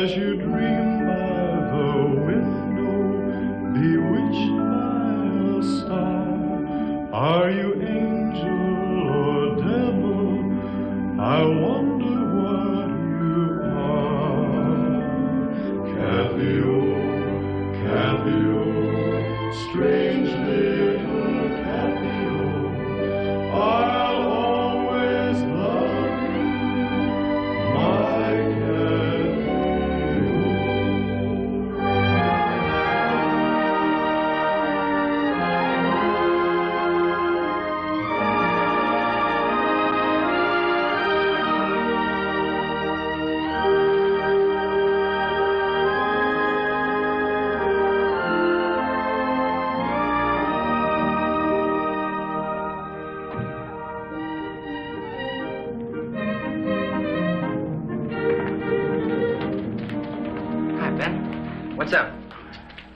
as you dream by the window, bewitched by a star. Are you angel or devil? I wonder what you are. Kathy, oh, Kathy, oh, strange little Kathy, oh, I'll always love you, my What's up?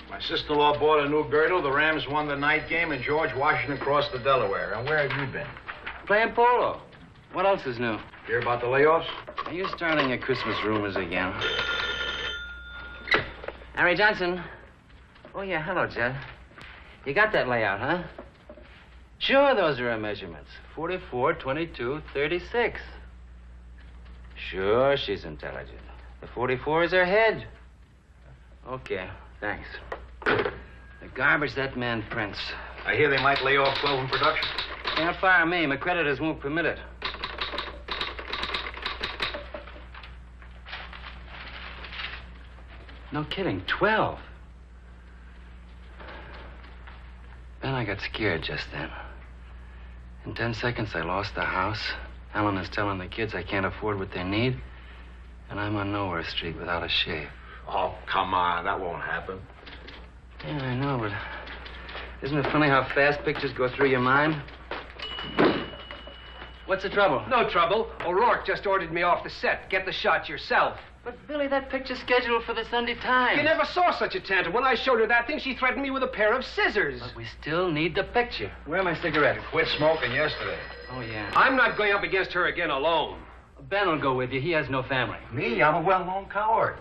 My sister-in-law bought a new girdle, the Rams won the night game, and George Washington crossed the Delaware. And where have you been? Playing polo. What else is new? Hear about the layoffs? Are you starting your Christmas rumors again? Harry Johnson. Oh, yeah, hello, Jed. You got that layout, huh? Sure, those are her measurements. 44, 22, 36. Sure, she's intelligent. The 44 is her head. Okay, thanks. The garbage that man prints. I hear they might lay off 12 in production. Can't fire me. My creditors won't permit it. No kidding, 12. Ben, I got scared just then. In 10 seconds, I lost the house. Helen is telling the kids I can't afford what they need. And I'm on Nowhere Street without a shave. Oh, come on. That won't happen. Yeah, I know, but isn't it funny how fast pictures go through your mind? What's the trouble? No trouble. O'Rourke just ordered me off the set. Get the shot yourself. But, Billy, that picture's scheduled for the Sunday Times. You never saw such a tantrum. When I showed her that thing, she threatened me with a pair of scissors. But we still need the picture. Where are my cigarettes? Quit smoking yesterday. Oh, yeah. I'm not going up against her again alone. Ben will go with you. He has no family. Me? I'm a well-known coward.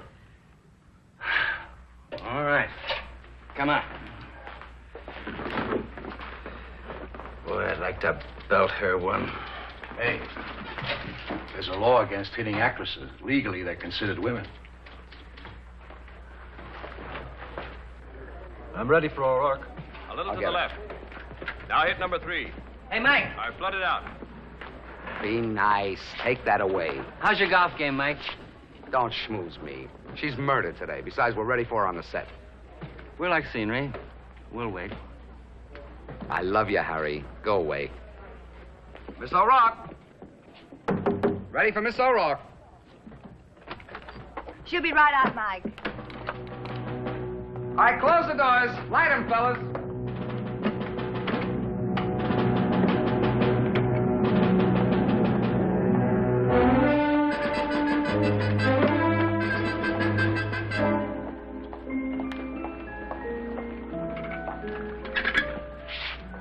All right. Come on. Boy, I'd like to belt her one. Hey, there's a law against hitting actresses. Legally, they're considered women. I'm ready for O'Rourke. A little to the left. Now hit number 3. Hey, Mike. I flooded out. Be nice. Take that away. How's your golf game, Mike? Don't schmooze me. She's murdered today. Besides, we're ready for her on the set. We like scenery. We'll wait. I love you, Harry. Go away. Miss O'Rourke. Ready for Miss O'Rourke. She'll be right out, Mike. All right, close the doors. Light 'em, fellas.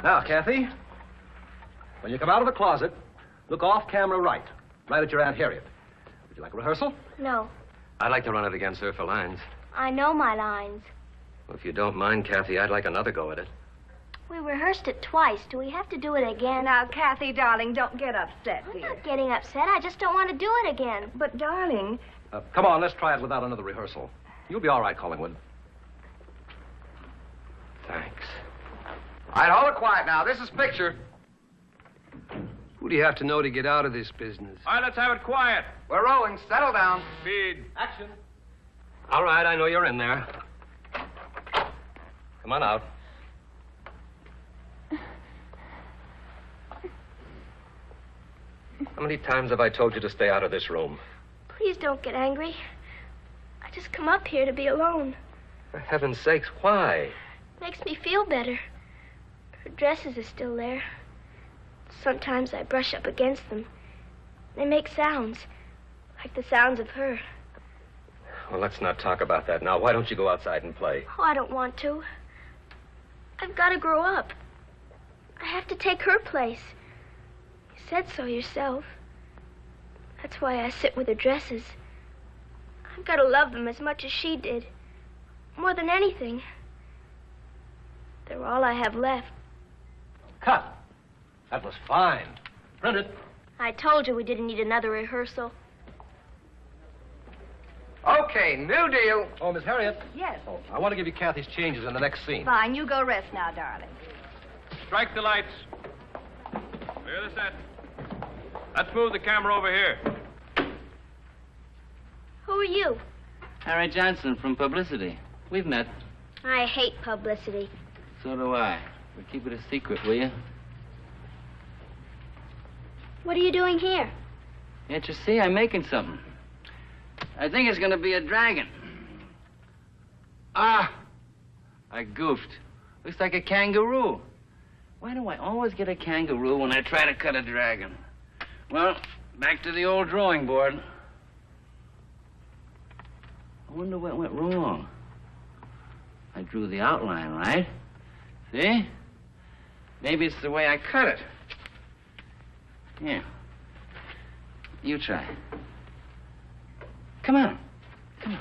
Now, Kathy, when you come out of the closet, look off camera right at your Aunt Harriet. Would you like a rehearsal? No. I'd like to run it again, sir, for lines. I know my lines. Well, if you don't mind, Kathy, I'd like another go at it. We rehearsed it twice. Do we have to do it again? Now, Kathy, darling, don't get upset, I'm dear. not getting upset. I just don't want to do it again. But, darling... Come on, let's try it without another rehearsal. You'll be all right, Collingwood. Thanks. All right, hold it quiet now. This is picture. Who do you have to know to get out of this business? All right, let's have it quiet. We're rolling. Settle down. Speed. Action. All right, I know you're in there. Come on out. How many times have I told you to stay out of this room? Please don't get angry. I just come up here to be alone. For heaven's sakes, why? Makes me feel better. Her dresses are still there. Sometimes I brush up against them. They make sounds, like the sounds of her. Well, let's not talk about that now. Why don't you go outside and play? Oh, I don't want to. I've got to grow up. I have to take her place. You said so yourself. That's why I sit with her dresses. I've got to love them as much as she did. More than anything. They're all I have left. Cut. That was fine. Print it. I told you we didn't need another rehearsal. Okay, new deal. Oh, Miss Harriet. Yes. Oh, I want to give you Kathy's changes in the next scene. Fine, you go rest now, darling. Strike the lights. Clear the set. Let's move the camera over here. Who are you? Harry Johnson from Publicity. We've met. I hate publicity. So do I. But keep it a secret, will you? What are you doing here? Can't you see? I'm making something. I think it's gonna be a dragon. Ah! I goofed. Looks like a kangaroo. Why do I always get a kangaroo when I try to cut a dragon? Well, back to the old drawing board. I wonder what went wrong. I drew the outline, right? See? Maybe it's the way I cut it. Here. You try. Come on. Come on.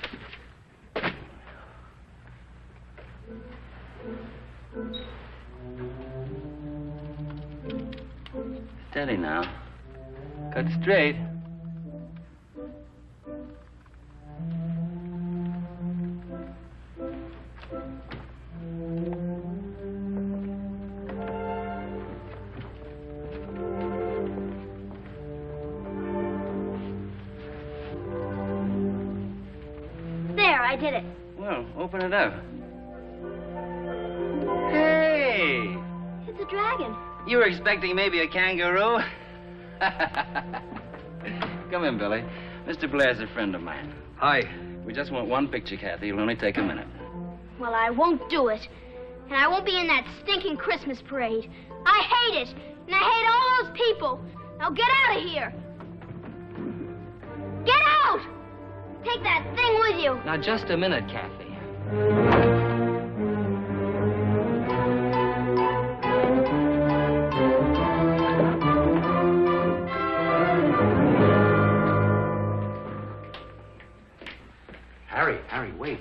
Steady now. Cut straight. There, I did it. Well, open it up. Hey! It's a dragon. You were expecting maybe a kangaroo? Come in, Billy. Mr. Blair's a friend of mine. Hi. We just want one picture, Kathy. It'll only take a minute. Well, I won't do it. And I won't be in that stinking Christmas parade. I hate it. And I hate all those people. Now get out of here. Get out! Take that thing with you. Now, just a minute, Kathy. Harry, wait.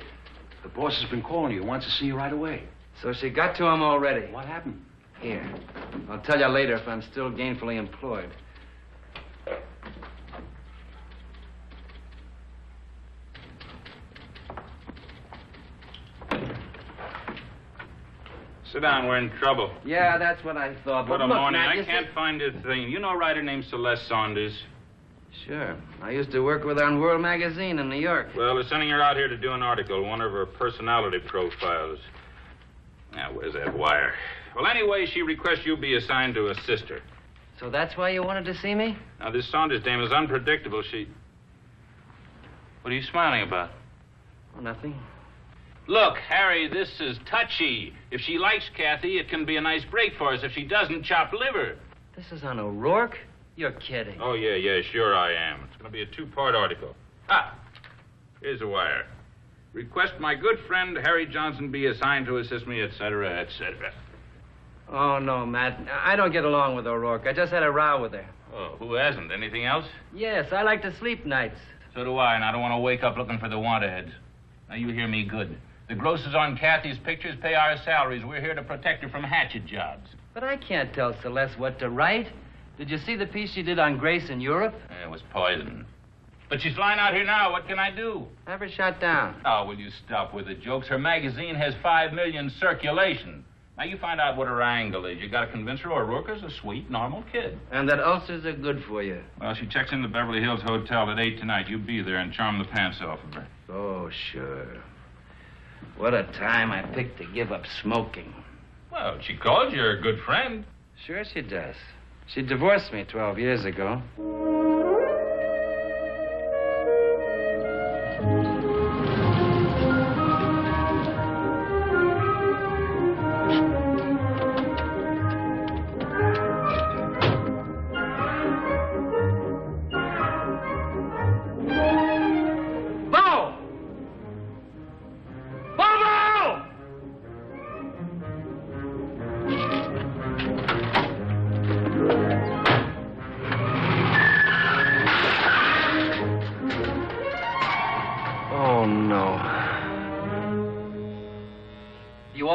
The boss has been calling you. Wants to see you right away. So she got to him already. What happened? Here. I'll tell you later if I'm still gainfully employed. Sit down, we're in trouble. Yeah, that's what I thought. What But a look, morning. Matt, I you can't find a thing. You know a writer named Celeste Saunders? Sure. I used to work with her on World Magazine in New York. Well, they're sending her out here to do an article, one of her personality profiles. Now, where's that wire? Well, anyway, she requests you be assigned to a sister. So that's why you wanted to see me? Now, this Saunders dame is unpredictable. What are you smiling about? Oh, nothing. Look, Harry, this is touchy. If she likes Kathy, it can be a nice break for us. If she doesn't, chop liver. This is on O'Rourke? You're kidding. Oh, yeah, sure I am. It's going to be a two-part article. Ah, here's a wire. Request my good friend Harry Johnson be assigned to assist me, etc., etc. Oh, no, Matt. I don't get along with O'Rourke. I just had a row with her. Oh, who hasn't? Anything else? Yes, I like to sleep nights. So do I, and I don't want to wake up looking for the wanted. Now, you hear me good. The grosses on Kathy's pictures pay our salaries. We're here to protect her from hatchet jobs. But I can't tell Celeste what to write. Did you see the piece she did on Grace in Europe? It was poison. But she's flying out here now. What can I do? Have her shot down. Oh, will you stop with the jokes? Her magazine has 5 million circulation. Now, you find out what her angle is. You got to convince her O'Rourke is a sweet, normal kid. And that ulcers are good for you. Well, she checks in the Beverly Hills Hotel at 8 tonight. You be there and charm the pants off of her. Oh, sure. What a time I picked to give up smoking. Well, she calls you a good friend. Sure she does. She divorced me 12 years ago.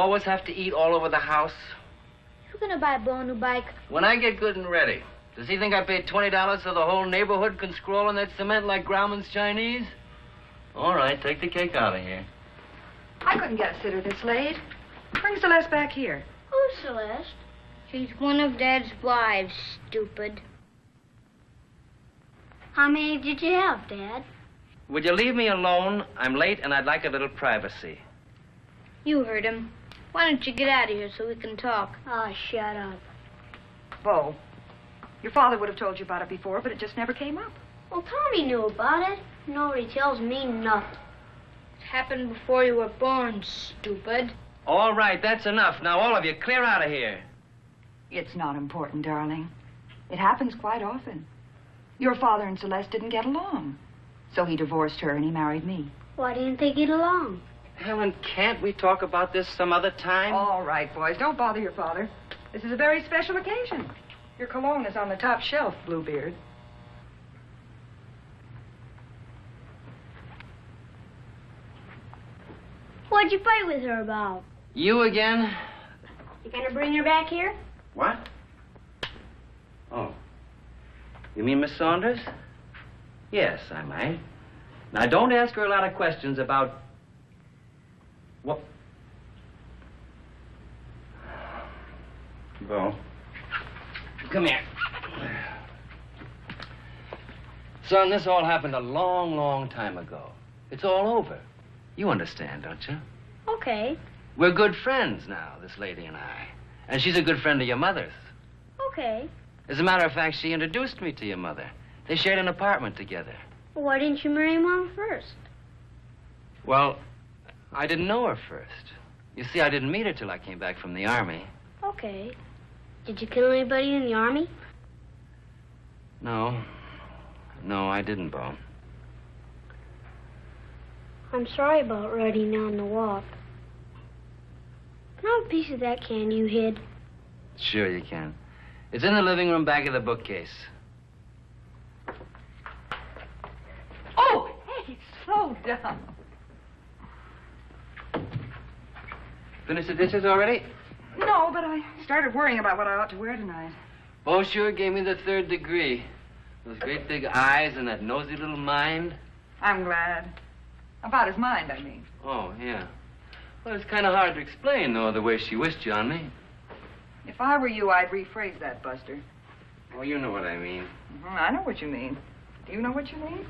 always have to eat all over the house? Who's gonna buy Bo a new bike? When I get good and ready. Does he think I paid $20 so the whole neighborhood can scroll on that cement like Grauman's Chinese? All right, take the cake out of here. I couldn't get a sitter this late. Bring Celeste back here. Who's Celeste? She's one of Dad's wives, stupid. How many did you have, Dad? Would you leave me alone? I'm late and I'd like a little privacy. You heard him. Why don't you get out of here so we can talk? Oh, shut up. Bo, your father would have told you about it before, but it just never came up. Well, Tommy knew about it. Nobody tells me nothing. It happened before you were born, stupid. All right, that's enough. Now, all of you, clear out of here. It's not important, darling. It happens quite often. Your father and Celeste didn't get along. So he divorced her and he married me. Why didn't they get along? Helen, can't we talk about this some other time? All right, boys, don't bother your father. This is a very special occasion. Your cologne is on the top shelf, Bluebeard. What'd you fight with her about? You again? You gonna bring her back here? What? Oh. You mean Miss Saunders? Yes, I might. Now, don't ask her a lot of questions about... What? Bo. Come here. Son, this all happened a long, long time ago. It's all over. You understand, don't you? Okay. We're good friends now, this lady and I. And she's a good friend of your mother's. Okay. As a matter of fact, she introduced me to your mother. They shared an apartment together. Well, why didn't you marry Mom first? Well, I didn't know her first. You see, I didn't meet her till I came back from the Army. Okay. Did you kill anybody in the Army? No. No, I didn't, Bo. I'm sorry about writing down the walk. Can I have a piece of that candy you hid? Sure you can. It's in the living room back of the bookcase. Oh, hey, slow down. Finished the dishes already? No, but I started worrying about what I ought to wear tonight. Bo sure gave me the 3rd degree. Those great big eyes and that nosy little mind. I'm glad. About his mind, I mean. Oh, yeah. Well, it's kind of hard to explain, though, the way she wished you on me. If I were you, I'd rephrase that, Buster. Oh, you know what I mean. I know what you mean. Do you know what you mean?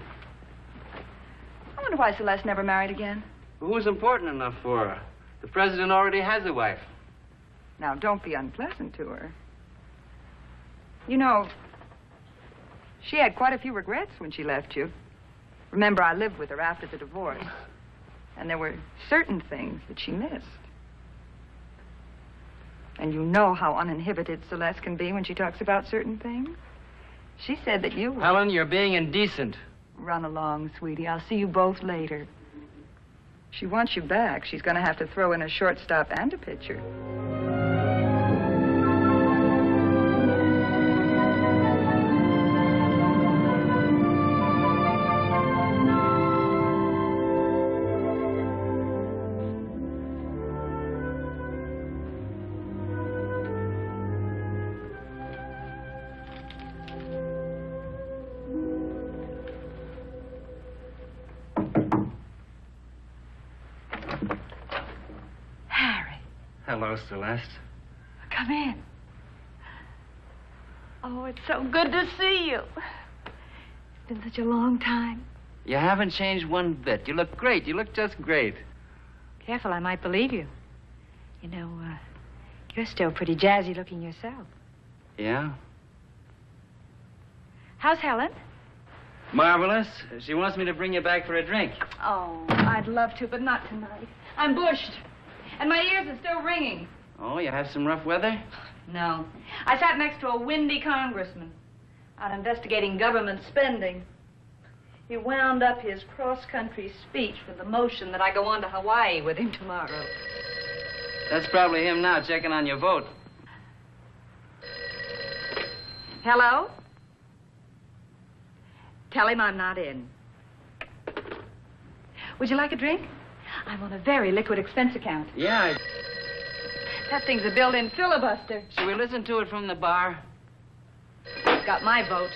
I wonder why Celeste never married again. Well, who's important enough for her? The president already has a wife. Now, don't be unpleasant to her. You know, she had quite a few regrets when she left you. Remember, I lived with her after the divorce. And there were certain things that she missed. And you know how uninhibited Celeste can be when she talks about certain things. She said that you... Helen, you're being indecent. Run along, sweetie. I'll see you both later. She wants you back. She's going to have to throw in a shortstop and a pitcher. Hello, Celeste. Come in. Oh, it's so good to see you. It's been such a long time. You haven't changed one bit. You look great. You look just great. Careful, I might believe you. You know, you're still pretty jazzy looking yourself. Yeah? How's Helen? Marvelous. She wants me to bring you back for a drink. Oh, I'd love to, but not tonight. I'm bushed. And my ears are still ringing. Oh, you have some rough weather? No. I sat next to a windy congressman out investigating government spending. He wound up his cross-country speech with the motion that I go on to Hawaii with him tomorrow. That's probably him now checking on your vote. Hello? Tell him I'm not in. Would you like a drink? I'm on a very liquid expense account. Yeah. That thing's a built-in filibuster. Should we listen to it from the bar? Got my vote.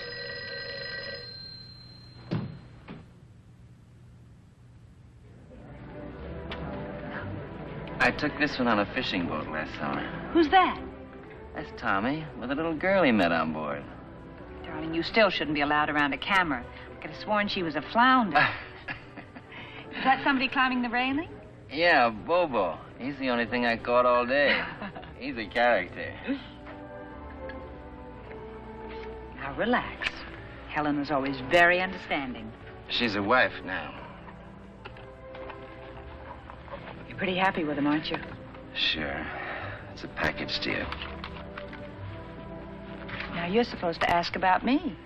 I took this one on a fishing boat last summer. Who's that? That's Tommy, with a little girl he met on board. Darling, you still shouldn't be allowed around a camera. I could have sworn she was a flounder. Is that somebody climbing the railing? Yeah, Bobo. He's the only thing I caught all day. He's a character. Now, relax. Helen was always very understanding. She's a wife now. You're pretty happy with him, aren't you? Sure. It's a package deal. Now, you're supposed to ask about me.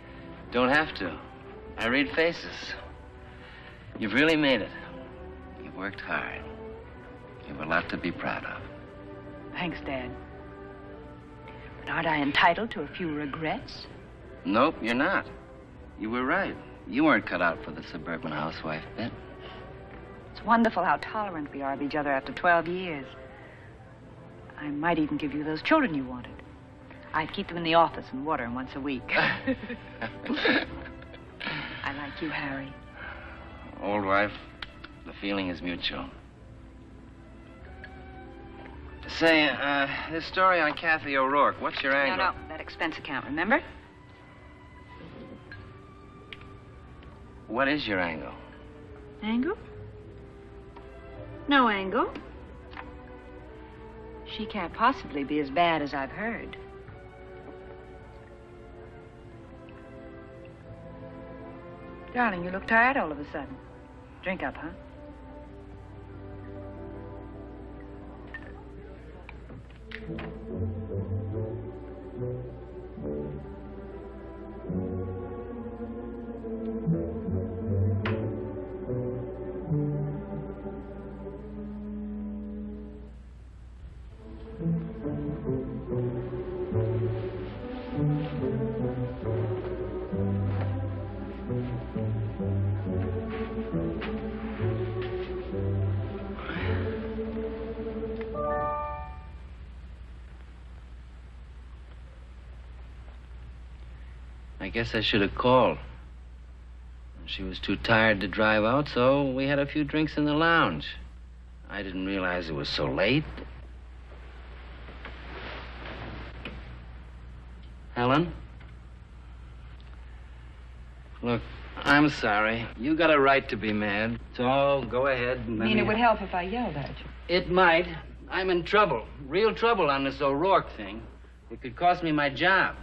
Don't have to. I read faces. You've really made it. You've worked hard. You've a lot to be proud of. Thanks, Dad. But aren't I entitled to a few regrets? Nope, you're not. You were right. You weren't cut out for the suburban housewife bit. It's wonderful how tolerant we are of each other after 12 years. I might even give you those children you wanted. I'd keep them in the office and water them once a week. I like you, Harry. Old wife, the feeling is mutual. Say, this story on Kathy O'Rourke, what's your angle? No, that expense account, remember? What is your angle? Angle? No angle. She can't possibly be as bad as I've heard. Darling, you look tired all of a sudden. Drink up, huh? I guess I should have called. She was too tired to drive out, so we had a few drinks in the lounge. I didn't realize it was so late. Helen? Look, I'm sorry. You got a right to be mad. So go ahead and I mean, it would help if I yelled at you. It might. I'm in trouble. Real trouble on this O'Rourke thing. It could cost me my job.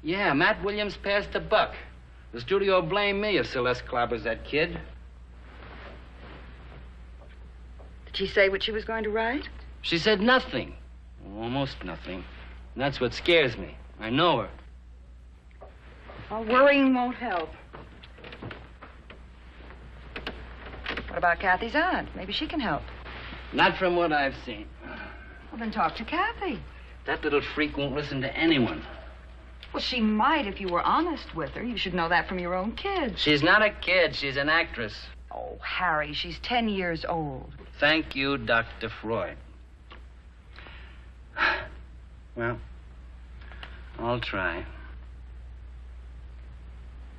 Yeah, Matt Williams passed the buck. The studio blamed me if Celeste clobbers that kid. Did she say what she was going to write? She said nothing. Almost nothing. And that's what scares me. I know her. Well, worrying won't help. What about Kathy's aunt? Maybe she can help. Not from what I've seen. Well, then talk to Kathy. That little freak won't listen to anyone. Well, she might if you were honest with her. You should know that from your own kids. She's not a kid. She's an actress. Oh, Harry, she's 10 years old. Thank you, Dr. Freud. Well, I'll try.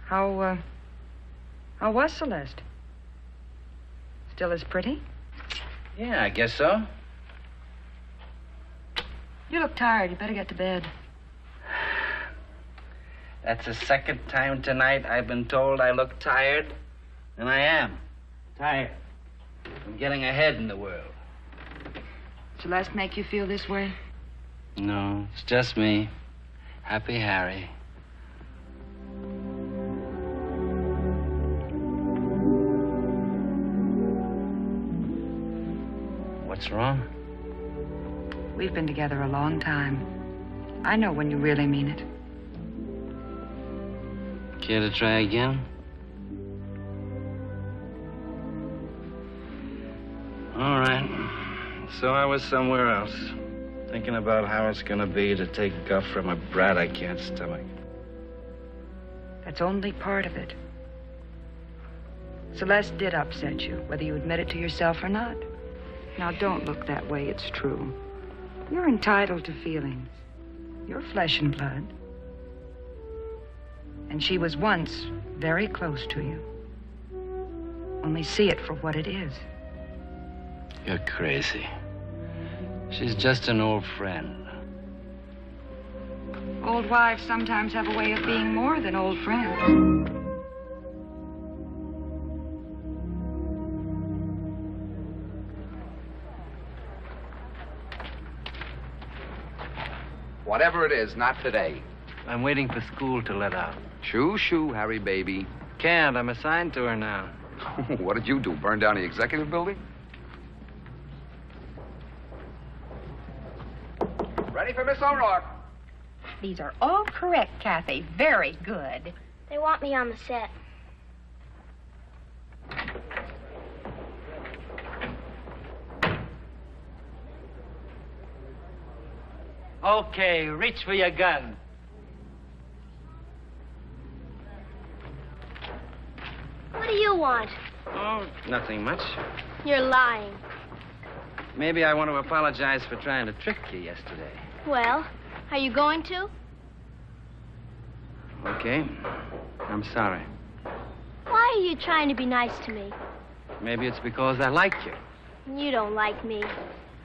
How was Celeste? Still as pretty? Yeah, I guess so. You look tired. You better get to bed. That's the second time tonight I've been told I look tired. And I am. Tired. I'm getting ahead in the world. Celeste make you feel this way? No, it's just me. Happy Harry. What's wrong? We've been together a long time. I know when you really mean it. Care to try again? All right. So I was somewhere else, thinking about how it's gonna be to take guff from a brat I can't stomach. That's only part of it. Celeste did upset you, whether you admit it to yourself or not. Now, don't look that way. It's true. You're entitled to feelings. You're flesh and blood. And she was once very close to you. Only see it for what it is. You're crazy. She's just an old friend. Old wives sometimes have a way of being more than old friends. Whatever it is, not today. I'm waiting for school to let out. Shoo, shoo, Harry, baby. Can't. I'm assigned to her now. What did you do, burn down the executive building? Ready for Miss O'Rourke. These are all correct, Kathy. Very good. They want me on the set. Okay, reach for your gun. What do you want? Oh, nothing much. You're lying. Maybe I want to apologize for trying to trick you yesterday. Well, are you going to? Okay. I'm sorry. Why are you trying to be nice to me? Maybe it's because I like you. You don't like me.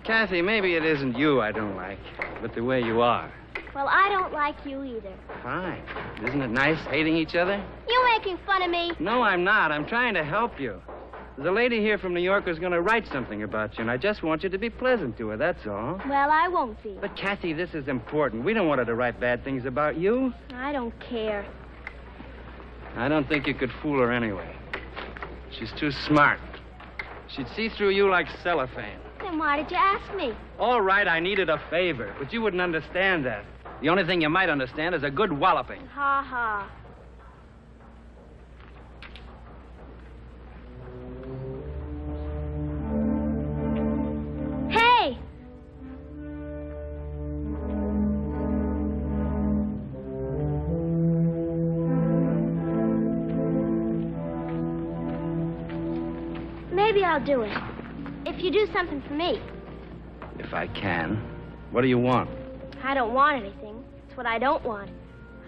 Kathy, maybe it isn't you I don't like, but the way you are. Well, I don't like you either. Fine. Isn't it nice hating each other? You making fun of me? No, I'm not. I'm trying to help you. There's a lady here from New York who's going to write something about you, and I just want you to be pleasant to her, that's all. Well, I won't be. But, Kathy, this is important. We don't want her to write bad things about you. I don't care. I don't think you could fool her anyway. She's too smart. She'd see through you like cellophane. Then why did you ask me? All right, I needed a favor, but you wouldn't understand that. The only thing you might understand is a good walloping. Ha ha. Hey! Maybe I'll do it. If you do something for me. If I can. What do you want? I don't want anything. It's what I don't want.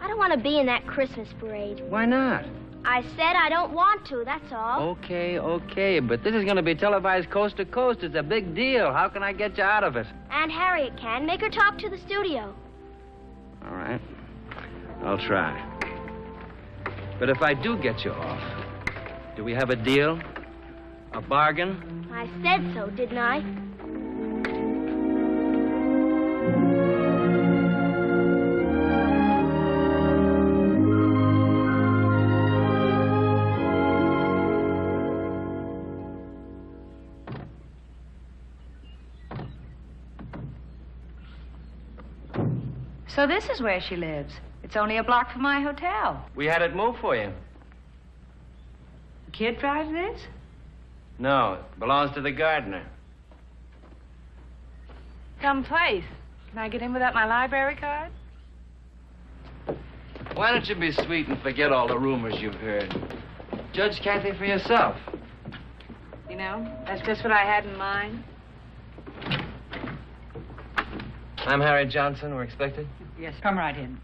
I don't want to be in that Christmas parade. Why not? I said I don't want to, that's all. Okay, but this is going to be televised coast to coast. It's a big deal. How can I get you out of it? Aunt Harriet can. Make her talk to the studio. All right. I'll try. But if I do get you off, do we have a deal? A bargain? I said so, didn't I? So this is where she lives. It's only a block from my hotel. We had it moved for you. The kid drives this? No, it belongs to the gardener. Some place. Can I get in without my library card? Why don't you be sweet and forget all the rumors you've heard? Judge Kathy for yourself. You know, that's just what I had in mind. I'm Harry Johnson. We're expected? Yes, come right in.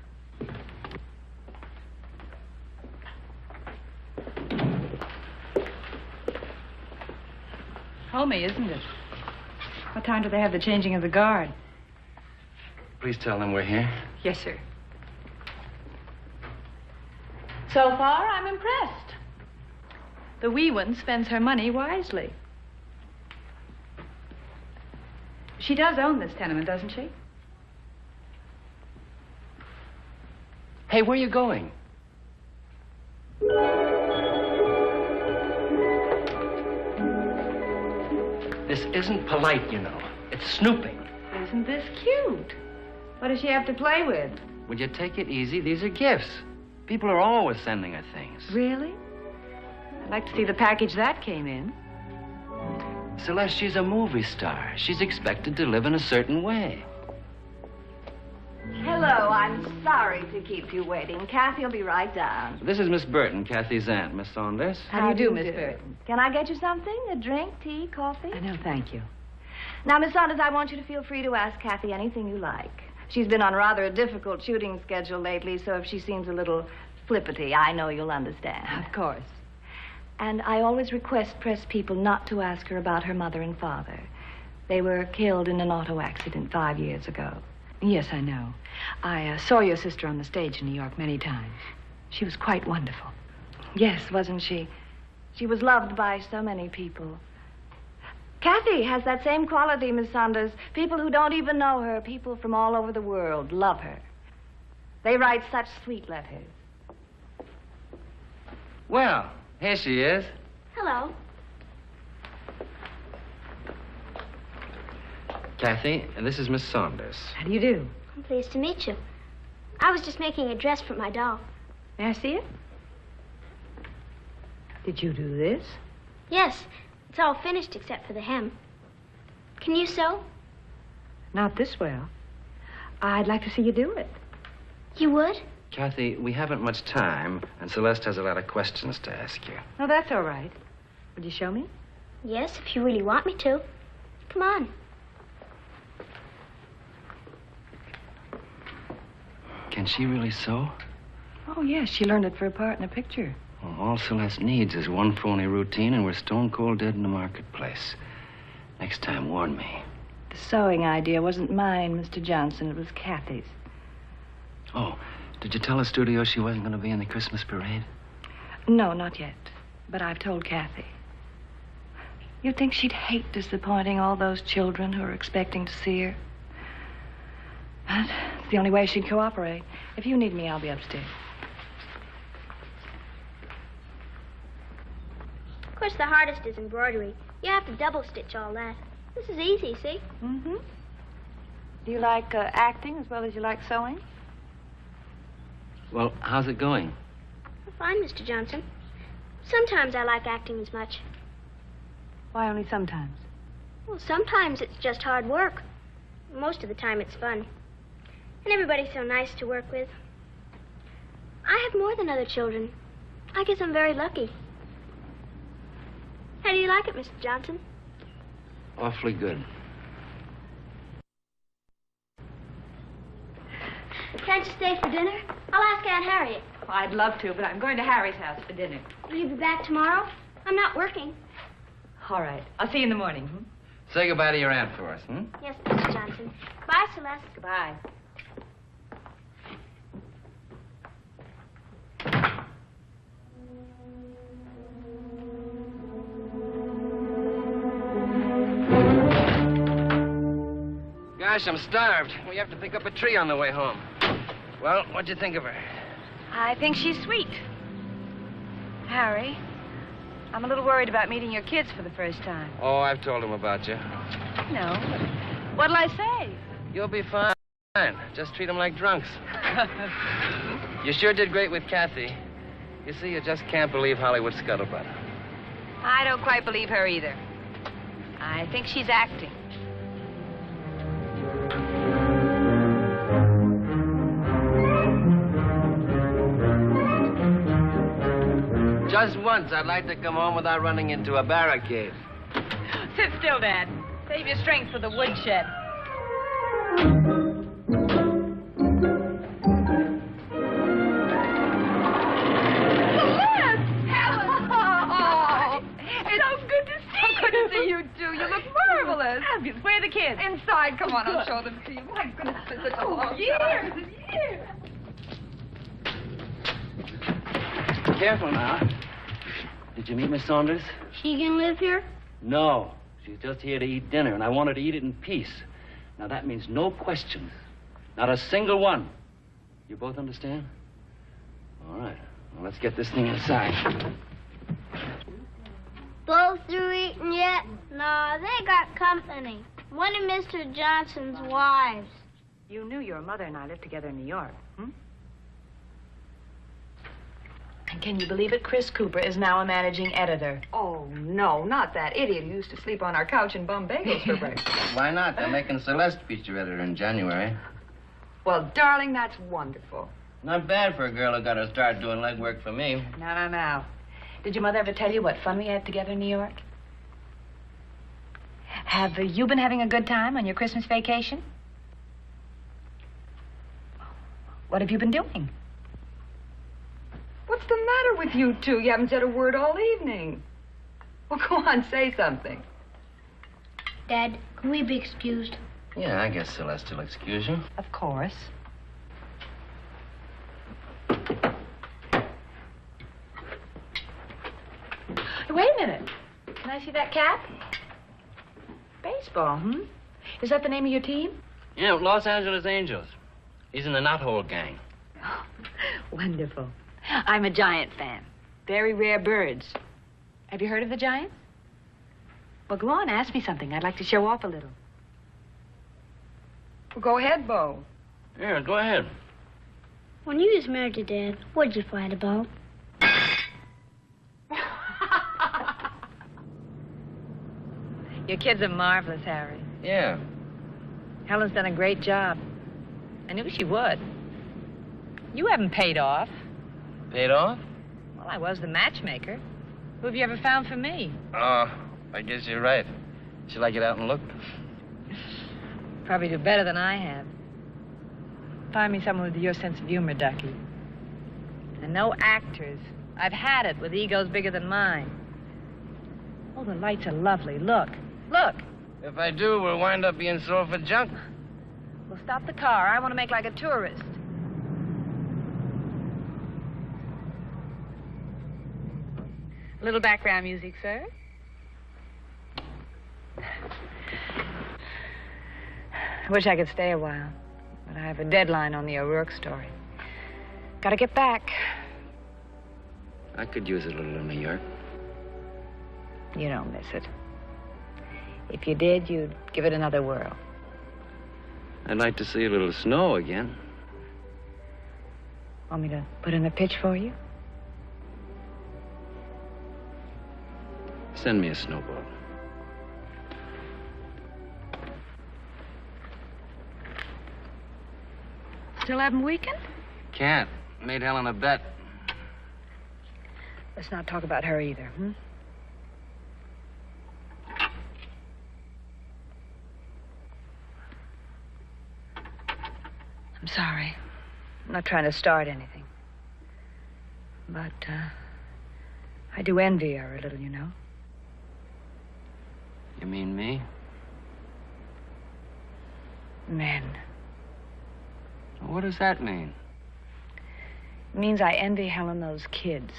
Homey, isn't it? What time do they have the changing of the guard? Please tell them we're here. Yes, sir. So far, I'm impressed. The wee one spends her money wisely. She does own this tenement, doesn't she? Hey, where are you going? This isn't polite, you know. It's snooping. Isn't this cute? What does she have to play with? Would you take it easy? These are gifts. People are always sending her things. Really? I'd like to see the package that came in. Celeste, she's a movie star. She's expected to live in a certain way. Hello, I'm sorry to keep you waiting. Kathy will be right down. This is Miss Burton, Kathy's aunt. Miss Saunders. How do you do, Miss Burton? Can I get you something? A drink, tea, coffee? No, thank you. Now, Miss Saunders, I want you to feel free to ask Kathy anything you like. She's been on rather a difficult shooting schedule lately, so if she seems a little flippity, I know you'll understand. Of course. And I always request press people not to ask her about her mother and father. They were killed in an auto accident 5 years ago. Yes, I know. I saw your sister on the stage in New York many times. She was quite wonderful. Yes, wasn't she? She was loved by so many people. Kathy has that same quality, Miss Saunders. People who don't even know her, people from all over the world, love her. They write such sweet letters. Well, here she is. Hello. Kathy, this is Miss Saunders. How do you do? I'm pleased to meet you. I was just making a dress for my doll. May I see it? Did you do this? Yes, it's all finished except for the hem. Can you sew? Not this well. I'd like to see you do it. You would? Kathy, we haven't much time, and Celeste has a lot of questions to ask you. Oh, that's all right. Would you show me? Yes, if you really want me to. Come on. Can she really sew? Oh, yes. She learned it for a part in a picture. Well, all Celeste needs is one phony routine, and we're stone cold dead in the marketplace. Next time, warn me. The sewing idea wasn't mine, Mr. Johnson. It was Kathy's. Oh, did you tell the studio she wasn't going to be in the Christmas parade? No, not yet. But I've told Kathy. You'd think she'd hate disappointing all those children who are expecting to see her. But it's the only way she'd cooperate. If you need me, I'll be upstairs. Of course, the hardest is embroidery. You have to double stitch all that. This is easy, see? Mm-hmm. Do you like acting as well as you like sewing? Well, how's it going? Fine, Mr. Johnson. Sometimes I like acting as much. Why only sometimes? Well, sometimes it's just hard work. Most of the time it's fun. And everybody's so nice to work with. I have more than other children. I guess I'm very lucky. How do you like it, Mr. Johnson? Awfully good. Can't you stay for dinner? I'll ask Aunt Harriet. Oh, I'd love to, but I'm going to Harry's house for dinner. Will you be back tomorrow? I'm not working. All right. I'll see you in the morning. Say goodbye to your aunt for us, hmm? Yes, Mr. Johnson. Bye, Celeste. Goodbye. Gosh, I'm starved. We have to pick up a tree on the way home. Well, what'd you think of her? I think she's sweet. Harry, I'm a little worried about meeting your kids for the first time. Oh, I've told them about you. No. What'll I say? You'll be fine. Just treat them like drunks. You sure did great with Kathy. You see, you just can't believe Hollywood scuttlebutt. I don't quite believe her either. I think she's acting. Just once, I'd like to come home without running into a barricade. Sit still, Dad. Save your strength for the woodshed. You do. You look marvelous. Fabulous. Where are the kids? Inside. Come on, I'll show them to you. My goodness, it's such a long years. Careful now. Did you meet Miss Saunders? She can live here? No. She's just here to eat dinner, and I want her to eat it in peace. Now, that means no questions. Not a single one. You both understand? All right. Well, let's get this thing inside. Both through eating yet? No, they got company. One of Mr. Johnson's wives. You knew your mother and I lived together in New York, hmm? And can you believe it? Chris Cooper is now a managing editor. Oh, no, not that idiot who used to sleep on our couch and bum bagels for breakfast. Why not? They're making Celeste feature editor in January. Well, darling, that's wonderful. Not bad for a girl who got her start doing legwork for me. No. Did your mother ever tell you what fun we had together in New York? Have you been having a good time on your Christmas vacation? What have you been doing? What's the matter with you two? You haven't said a word all evening. Well, go on, say something. Dad, can we be excused? Yeah, I guess Celeste will excuse you. Of course. Wait a minute. Can I see that cap? Baseball, Is that the name of your team? Yeah, Los Angeles Angels. He's in the Knothole gang. Wonderful. I'm a Giant fan. Very rare birds. Have you heard of the Giants? Well, go on, ask me something. I'd like to show off a little. Well, go ahead, Bo. Yeah, go ahead. When you was married to Dad, what'd you fight about? Your kids are marvelous, Harry. Yeah. Helen's done a great job. I knew she would. You haven't paid off. Paid off? Well, I was the matchmaker. Who have you ever found for me? Oh, I guess you're right. Should I get out and look? Probably do better than I have. Find me someone with your sense of humor, Ducky. And no actors. I've had it with egos bigger than mine. Oh, the lights are lovely. Look. Look. If I do, we'll wind up being sold for junk. Well, stop the car. I want to make like a tourist. A little background music, sir. I wish I could stay a while, but I have a deadline on the O'Rourke story. Gotta get back. I could use a little in New York. You don't miss it. If you did, you'd give it another whirl. I'd like to see a little snow again. Want me to put in a pitch for you? Send me a snowball. Still having weekend? Can't. Made Helen a bet. Let's not talk about her either, I'm sorry. I'm not trying to start anything. But, I do envy her a little, you know. You mean me? Men. What does that mean? It means I envy Helen those kids.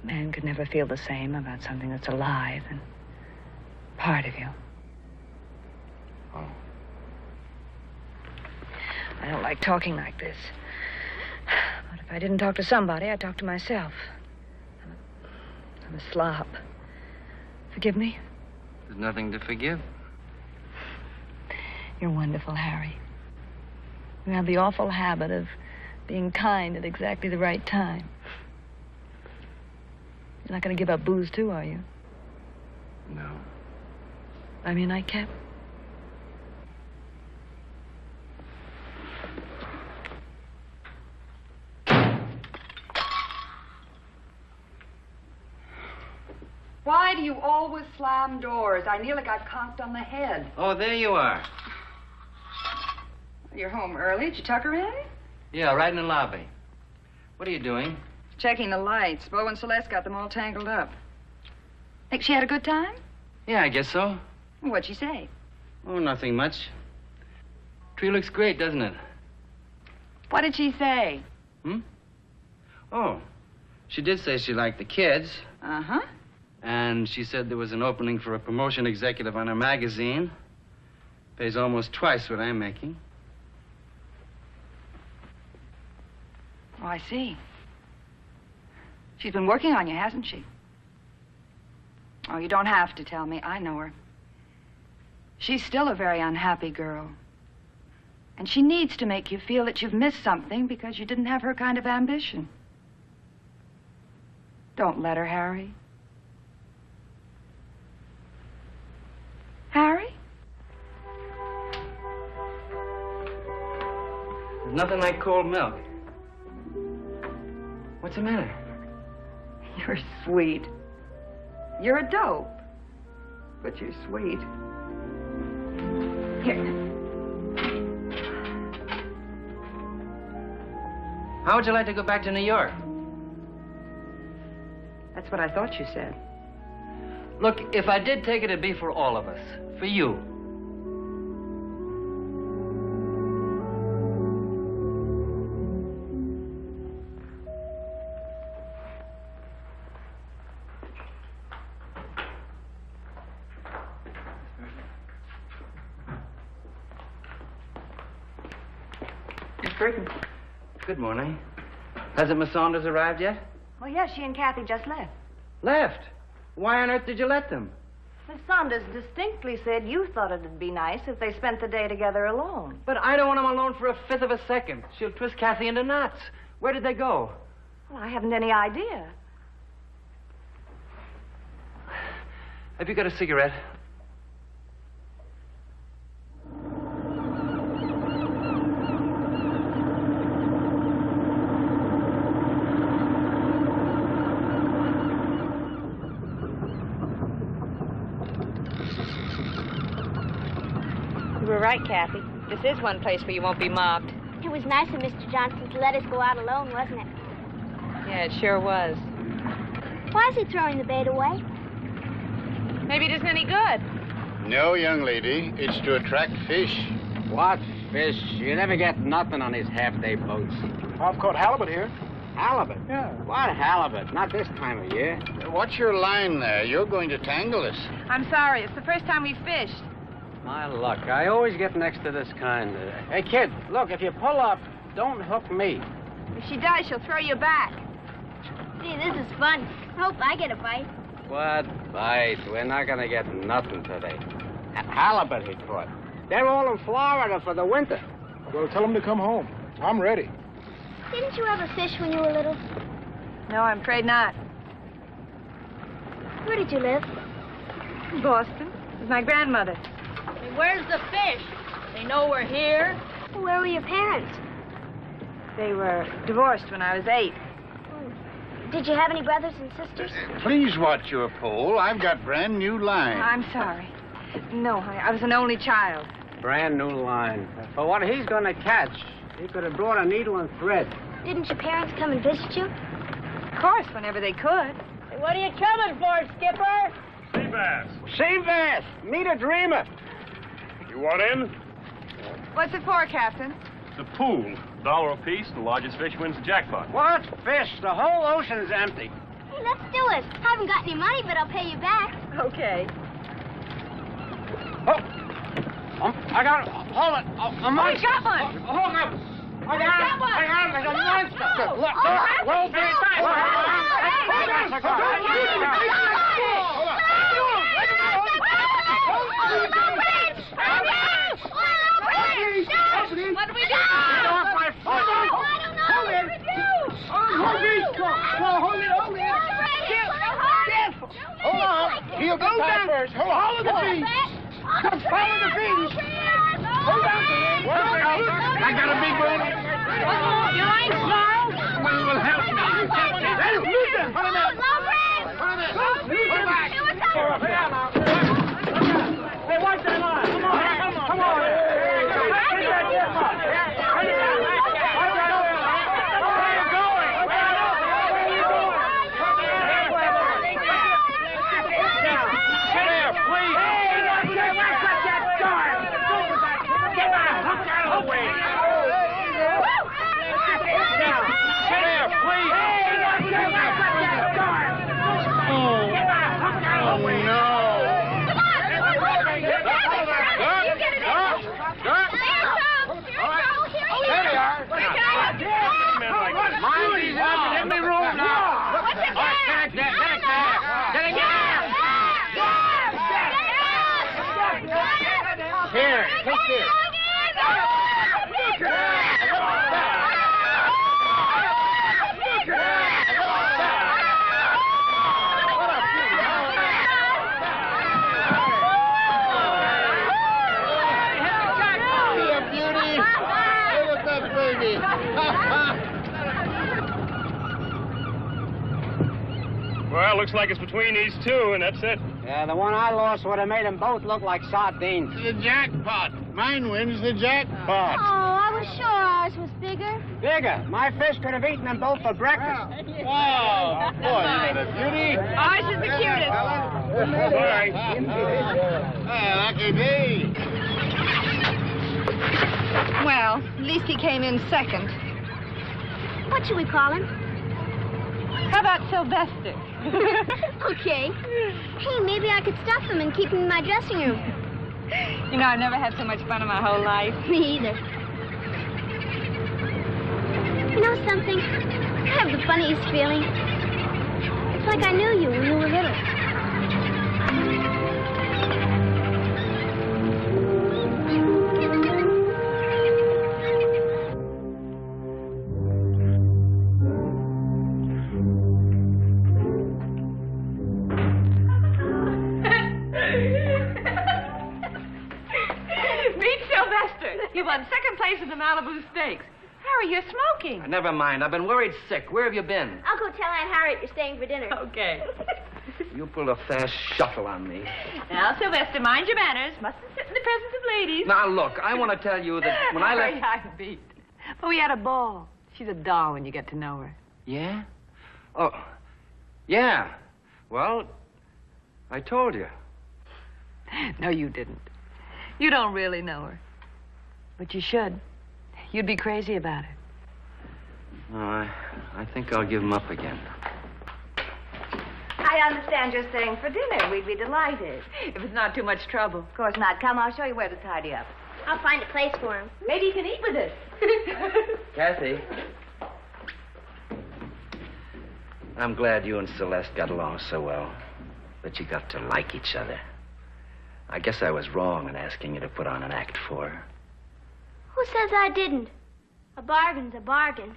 A man could never feel the same about something that's alive and part of you. Oh. I don't like talking like this. But if I didn't talk to somebody, I'd talk to myself. I'm a slob. Forgive me? There's nothing to forgive. You're wonderful, Harry. You have the awful habit of being kind at exactly the right time. You're not going to give up booze, too, are you? No. Buy me a nightcap? Why do you always slam doors? I nearly got conked on the head. Oh, there you are. You're home early. Did you tuck her in? Yeah, right in the lobby. What are you doing? Checking the lights. Bo and Celeste got them all tangled up. Think she had a good time? Yeah, I guess so. What'd she say? Oh, nothing much. Tree looks great, doesn't it? What did she say? Oh, she did say she liked the kids. Uh-huh. And she said there was an opening for a promotion executive on her magazine. Pays almost twice what I'm making. Oh, I see. She's been working on you, hasn't she? Oh, you don't have to tell me. I know her. She's still a very unhappy girl. And she needs to make you feel that you've missed something because you didn't have her kind of ambition. Don't let her, Harry. Harry? There's nothing like cold milk. What's the matter? You're sweet. You're a dope. But you're sweet. Here. How would you like to go back to New York? That's what I thought you said. Look, if I did take it, it'd be for all of us. For you. Miss Burton. Good morning. Hasn't Miss Saunders arrived yet? Well, yes, she and Kathy just left. Left? Why on earth did you let them? Miss Saunders distinctly said you thought it'd be nice if they spent the day together alone. But I don't want them alone for a fifth of a second. She'll twist Kathy into knots. Where did they go? Well, I haven't any idea. Have you got a cigarette? You were right, Kathy. This is one place where you won't be mobbed. It was nice of Mr. Johnson to let us go out alone, wasn't it? Yeah, it sure was. Why is he throwing the bait away? Maybe it isn't any good. No, young lady. It's to attract fish. What fish? You never get nothing on these half-day boats. I've caught halibut here. Halibut? Yeah. What halibut? Not this time of year. Watch your line there. You're going to tangle us. I'm sorry. It's the first time we've fished. My luck. I always get next to this kind. Hey, kid, look, if you pull up, don't hook me. If she does, she'll throw you back. Gee, this is fun. Hope I get a bite. What bite? We're not going to get nothing today. Halibut he caught. They're all in Florida for the winter. Well, tell them to come home. I'm ready. Didn't you ever fish when you were little? No, I'm afraid not. Where did you live? In Boston. With my grandmother. Where's the fish? They know we're here. Where were your parents? They were divorced when I was 8. Did you have any brothers and sisters? Please watch your pole. I've got brand new line. I'm sorry. No, I was an only child. Brand new line. For what he's going to catch, he could have brought a needle and thread. Didn't your parents come and visit you? Of course, whenever they could. Hey, what are you coming for, Skipper? Sea bass. Sea bass! Meet a dreamer. You want in? What's it for, Captain? The pool. $1 apiece. The largest fish wins the jackpot. What fish? The whole ocean's empty. Hey, let's do it. I haven't got any money, but I'll pay you back. Okay. Oh, I got it. Hold it. A monster. got one. Hold up. I got one. There's a monster. Look. Well, What do we do? Off my foot. Hold it. Hold on. He'll get tied first. Hold the feet. Come follow the feet. Hold on to him. I got a big one. You ain't small. Someone will help me. Hey, listen. Put him in. Put him back. Hey, watch that line. Come on. Come on. Here, take this. Well, looks like it's between these two, and that's it. Yeah, the one I lost would have made them both look like sardines. The jackpot. Mine wins the jackpot. Oh, I was sure ours was bigger. Bigger. My fish could have eaten them both for breakfast. Oh, boy, you got a beauty. Ours is the cutest. Sorry. Lucky me. Well, at least he came in second. What should we call him? How about Sylvester? Okay. Hey, maybe I could stuff him and keep him in my dressing room. You know, I've never had so much fun in my whole life. Me either. You know something? I have the funniest feeling. It's like I knew you when you were little. You won second place in the Malibu Stakes. Harry, you're smoking. Never mind. I've been worried sick. Where have you been? I'll go tell Aunt Harriet you're staying for dinner. Okay. You pulled a fast shuffle on me. Now, Sylvester, mind your manners. Mustn't sit in the presence of ladies. Now, look, I want to tell you that when I left... I'm beat. Well, we had a ball. She's a doll when you get to know her. Yeah? Oh, yeah. Well, I told you. No, you didn't. You don't really know her. But you should. You'd be crazy about her. No, I think I'll give him up again. I understand you're staying for dinner. We'd be delighted. If it's not too much trouble. Of course not. Come, I'll show you where to tidy up. I'll find a place for him. Maybe you can eat with us. Kathy. I'm glad you and Celeste got along so well. That you got to like each other. I guess I was wrong in asking you to put on an act for her. Who says I didn't? A bargain's a bargain.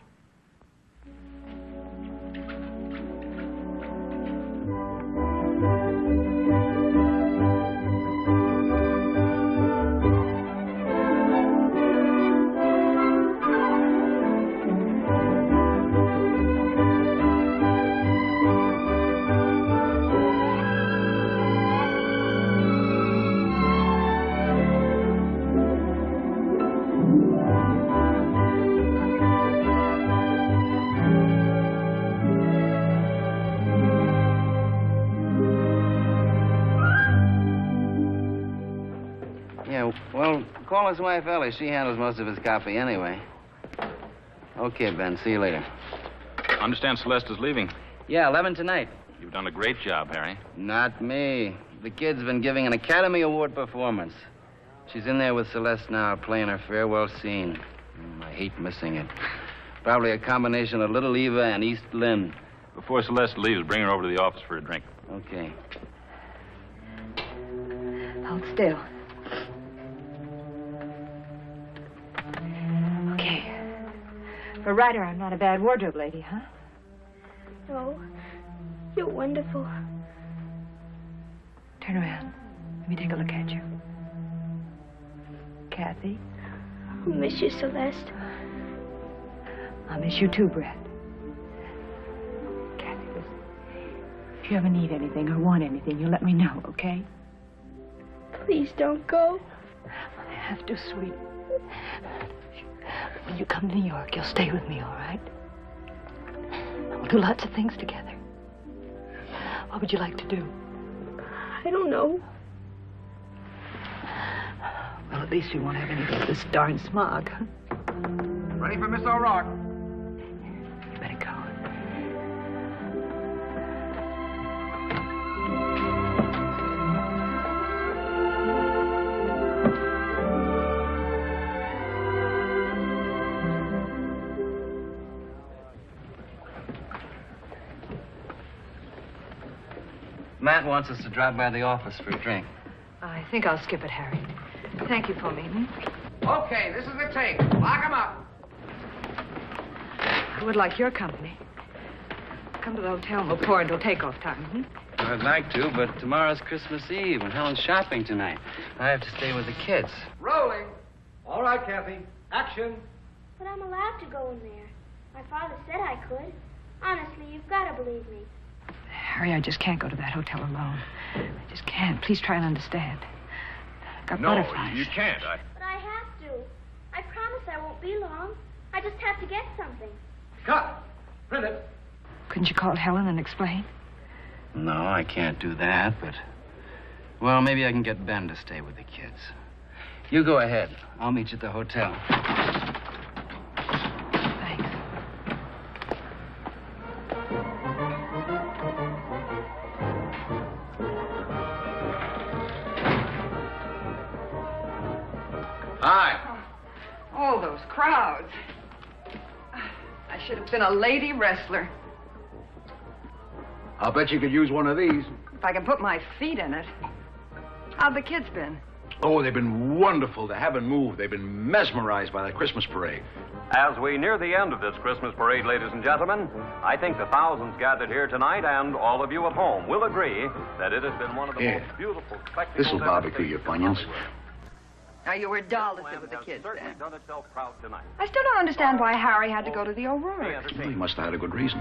Well, call his wife, Ellie. She handles most of his copy anyway. Okay, Ben. See you later. I understand Celeste is leaving. Yeah, 11 tonight. You've done a great job, Harry. Not me. The kid's been giving an Academy Award performance. She's in there with Celeste now, playing her farewell scene. I hate missing it. Probably a combination of Little Eva and East Lynne. Before Celeste leaves, bring her over to the office for a drink. Okay. Hold still. Okay. For a writer, I'm not a bad wardrobe lady, huh? No. You're wonderful. Turn around. Let me take a look at you. Kathy? I'll miss you, Celeste. I'll miss you too, Brett. Kathy, listen. If you ever need anything or want anything, you let me know, okay? Please don't go. I have to, sweet. When you come to New York, you'll stay with me, all right? We'll do lots of things together. What would you like to do? I don't know. Well, at least we won't have any of this darn smog. Ready for Miss O'Rourke. You better go. Matt wants us to drop by the office for a drink. I think I'll skip it, Harry. Thank you for me. Okay, this is the take. Lock 'em up. I would like your company. Come to the hotel and we'll pour until takeoff time. I'd like to, but tomorrow's Christmas Eve and Helen's shopping tonight. I have to stay with the kids. Rolling. All right, Kathy. Action. But I'm allowed to go in there. My father said I could. Honestly, you've got to believe me. Harry, I just can't go to that hotel alone. I just can't. Please try and understand. I've got No, butterflies. you can't. But I have to. I promise I won't be long. I just have to get something. Cut! Print it. Couldn't you call Helen and explain? No, I can't do that, but... Well, maybe I can get Ben to stay with the kids. You go ahead. I'll meet you at the hotel. Thanks. Hi. Oh, those crowds. I should have been a lady wrestler. I'll bet you could use one of these. If I can put my feet in it. How've the kids been? Oh, they've been wonderful. They haven't moved. They've been mesmerized by the Christmas parade. As we near the end of this Christmas parade, ladies and gentlemen, I think the thousands gathered here tonight and all of you at home will agree that it has been one of the most beautiful spectacles. This'll barbecue your bunions. Now, you were dull to sit with the kids certainly then. done itself proud tonight. I still don't understand why Harry had to go to the O'Rourke. Well, he must have had a good reason.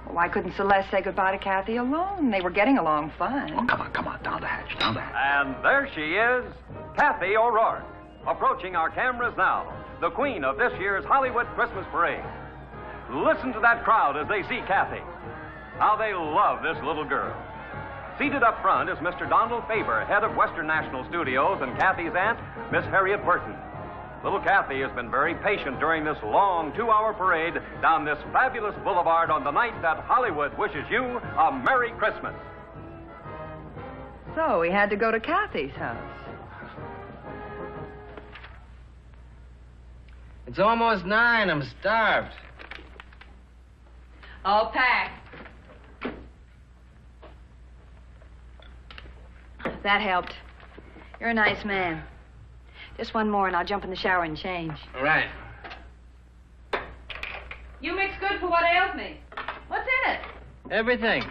Well, why couldn't Celeste say goodbye to Kathy alone? They were getting along fine. Oh, come on, down the hatch, down the hatch. And there she is, Kathy O'Rourke, approaching our cameras now, the queen of this year's Hollywood Christmas parade. Listen to that crowd as they see Kathy. How they love this little girl. Seated up front is Mr. Donald Faber, head of Western National Studios, and Kathy's aunt, Miss Harriet Burton. Little Kathy has been very patient during this long 2-hour parade down this fabulous boulevard on the night that Hollywood wishes you a Merry Christmas. So he had to go to Kathy's house. It's almost 9. I'm starved. All packed. That helped. You're a nice man. Just one more and I'll jump in the shower and change. All right. You mix good for what ails me. What's in it? Everything.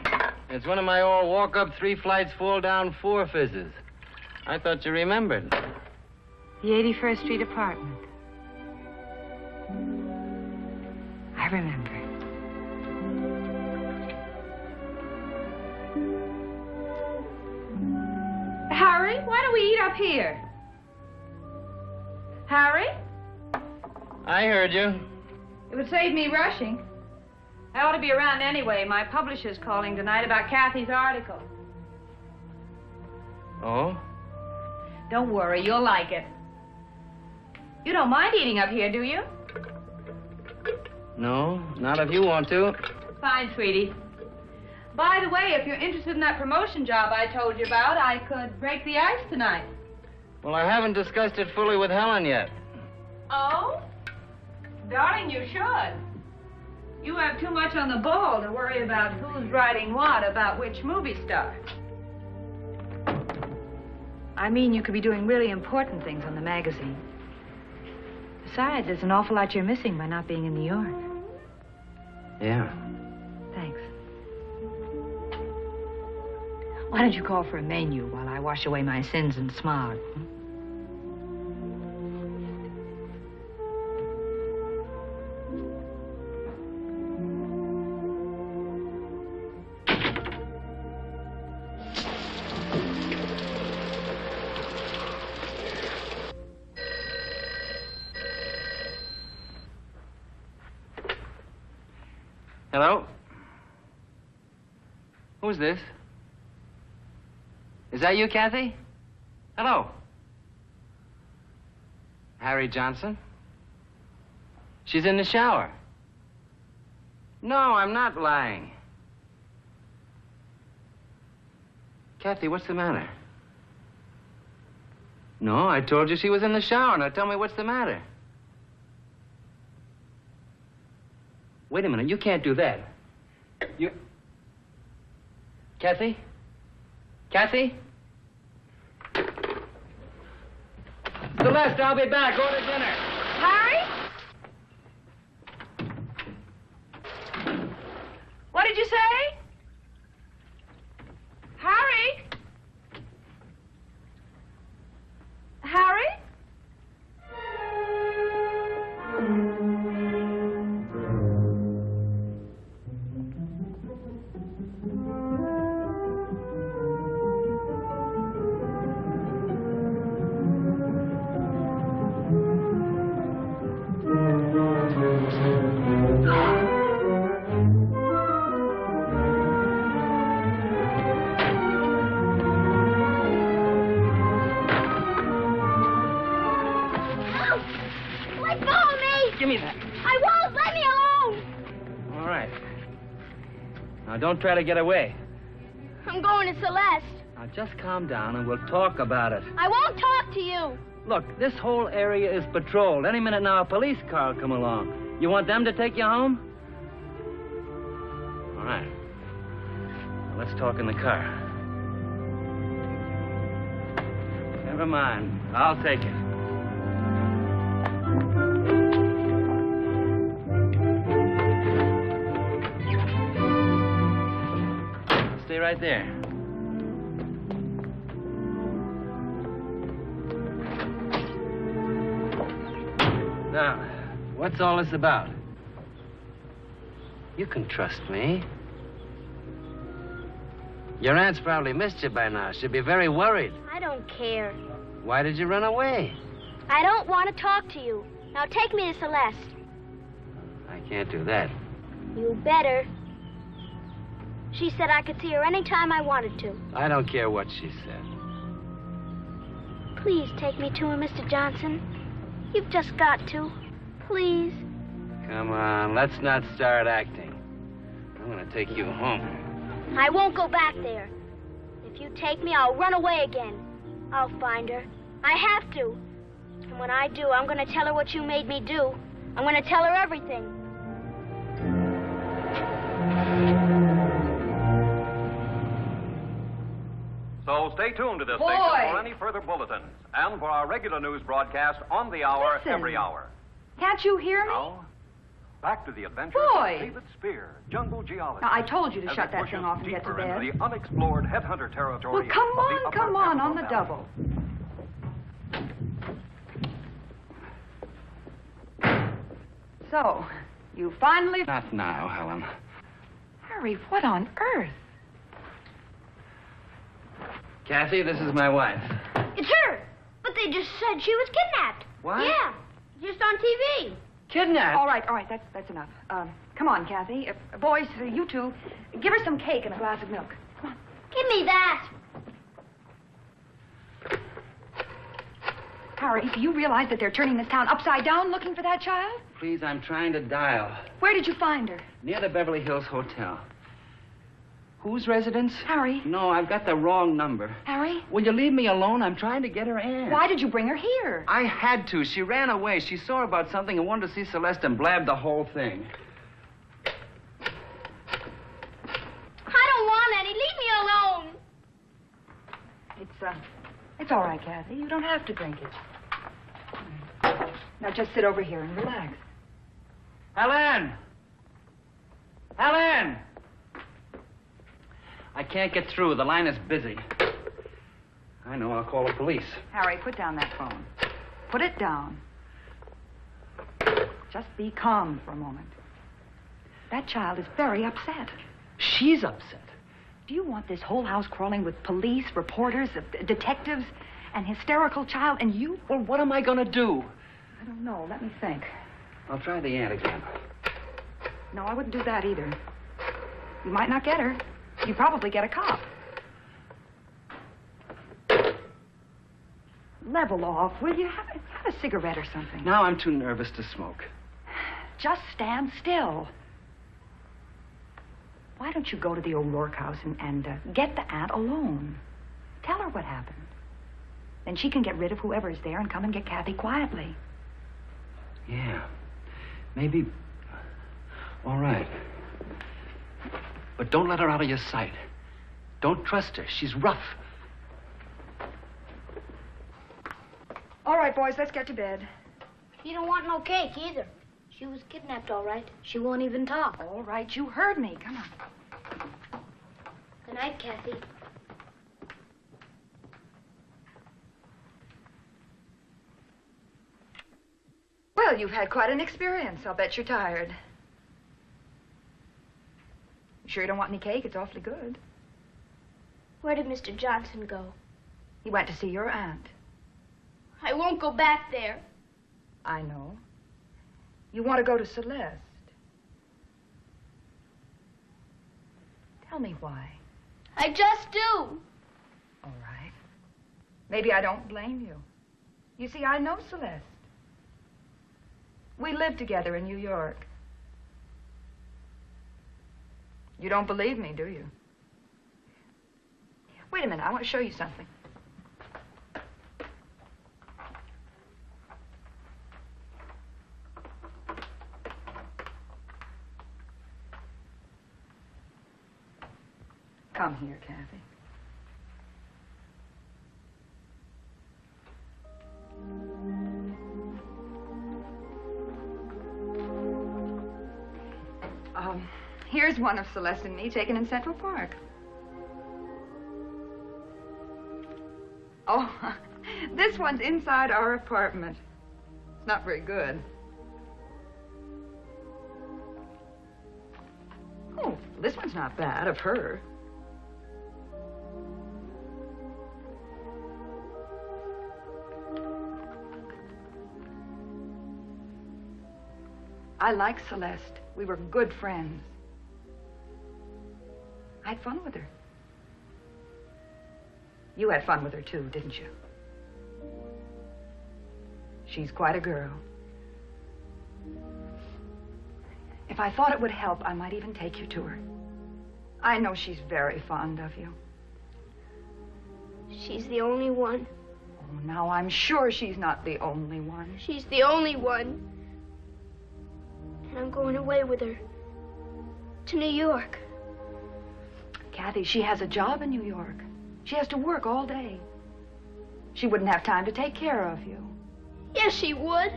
It's one of my old walk-up 3 flights, fall down 4 fizzes. I thought you remembered. The 81st Street apartment. I remember. Harry, why don't we eat up here? Harry? I heard you. It would save me rushing. I ought to be around anyway. My publisher's calling tonight about Kathy's article. Oh? Don't worry, you'll like it. You don't mind eating up here, do you? No, not if you want to. Fine, sweetie. By the way, if you're interested in that promotion job I told you about, I could break the ice tonight. Well, I haven't discussed it fully with Helen yet. Oh? Darling, you should. You have too much on the ball to worry about who's writing what about which movie star. I mean, you could be doing really important things on the magazine. Besides, there's an awful lot you're missing by not being in New York. Yeah. Thanks. Why don't you call for a menu while I wash away my sins and smog? Hello? Who's this? Is that you, Kathy? Hello. Harry Johnson? She's in the shower. No, I'm not lying. Kathy, what's the matter? No, I told you she was in the shower. Now tell me what's the matter. Wait a minute, you can't do that. You... Kathy? Kathy? Celeste, I'll be back. Order dinner. Harry? What did you say? Harry? Harry? Now, don't try to get away. I'm going to Celeste. Now, just calm down and we'll talk about it. I won't talk to you. Look, this whole area is patrolled. Any minute now, a police car will come along. You want them to take you home? All right. Now, let's talk in the car. Never mind. I'll take it. Stay right there. Now, what's all this about? You can trust me. Your aunt's probably missed you by now. She'll be very worried. I don't care. Why did you run away? I don't want to talk to you. Now take me to Celeste. I can't do that. You better. She said I could see her anytime I wanted to. I don't care what she said. Please take me to her, Mr. Johnson. You've just got to. Please. Come on, let's not start acting. I'm gonna take you home. I won't go back there. If you take me, I'll run away again. I'll find her. I have to. And when I do, I'm gonna tell her what you made me do. I'm gonna tell her everything. So stay tuned to this station for any further bulletins and for our regular news broadcast on the hour, every hour. Can't you hear me? Now, back to the adventures Boy. of David Spear, jungle geologist. Now, I told you to as shut it that pushes thing off and get to deeper bed. into the unexplored headhunter territory. Well, come of the on, upper come on Amazon the Valley. double. So, you finally... Not now, Helen. Harry, what on earth? Kathy, this is my wife. It's her. But they just said she was kidnapped. What? Yeah, just on TV. Kidnapped? All right, that's enough. Come on, Kathy. Boys, you two, give her some cake and a glass of milk. Come on. Give me that. Harry, do you realize that they're turning this town upside down looking for that child? Please, I'm trying to dial. Where did you find her? Near the Beverly Hills Hotel. Whose residence? Harry. No, I've got the wrong number. Harry? Will you leave me alone? I'm trying to get her aunt. Why did you bring her here? I had to. She ran away. She saw about something and wanted to see Celeste and blabbed the whole thing. I don't want any. Leave me alone. It's all right, Kathy. You don't have to drink it. Now just sit over here and relax. Helen! Helen! I can't get through. The line is busy. I know. I'll call the police. Harry, put down that phone. Put it down. Just be calm for a moment. That child is very upset. She's upset. Do you want this whole house crawling with police, reporters, detectives, an hysterical child, and you? Well, what am I going to do? I don't know. Let me think. I'll try the aunt again. No, I wouldn't do that either. You might not get her. You'd probably get a cop. Level off, will you? Have a cigarette or something. Now I'm too nervous to smoke. Just stand still. Why don't you go to the O'Rourke house and get the aunt alone? Tell her what happened. Then she can get rid of whoever's there and come and get Kathy quietly. Yeah. Maybe... All right. But don't let her out of your sight. Don't trust her. She's rough. All right, boys, let's get to bed. You don't want no cake either. She was kidnapped, all right. She won't even talk. All right, you heard me. Come on. Good night, Kathy. Well, you've had quite an experience. I'll bet you're tired. You sure you don't want any cake? It's awfully good. Where did Mr. Johnson go? He went to see your aunt. I won't go back there. I know. You want to go to Celeste. Tell me why. I just do. All right. Maybe I don't blame you. You see, I know Celeste. We lived together in New York. You don't believe me, do you? Wait a minute, I want to show you something. Come here, Kathy. Here's one of Celeste and me taken in Central Park. Oh, this one's inside our apartment. It's not very good. Oh, this one's not bad of her. I like Celeste. We were good friends. I had fun with her. You had fun with her, too, didn't you? She's quite a girl. If I thought it would help, I might even take you to her. I know she's very fond of you. She's the only one. Oh, now I'm sure she's not the only one. She's the only one. And I'm going away with her to New York. Kathy, she has a job in New York. She has to work all day. She wouldn't have time to take care of you. Yes, she would.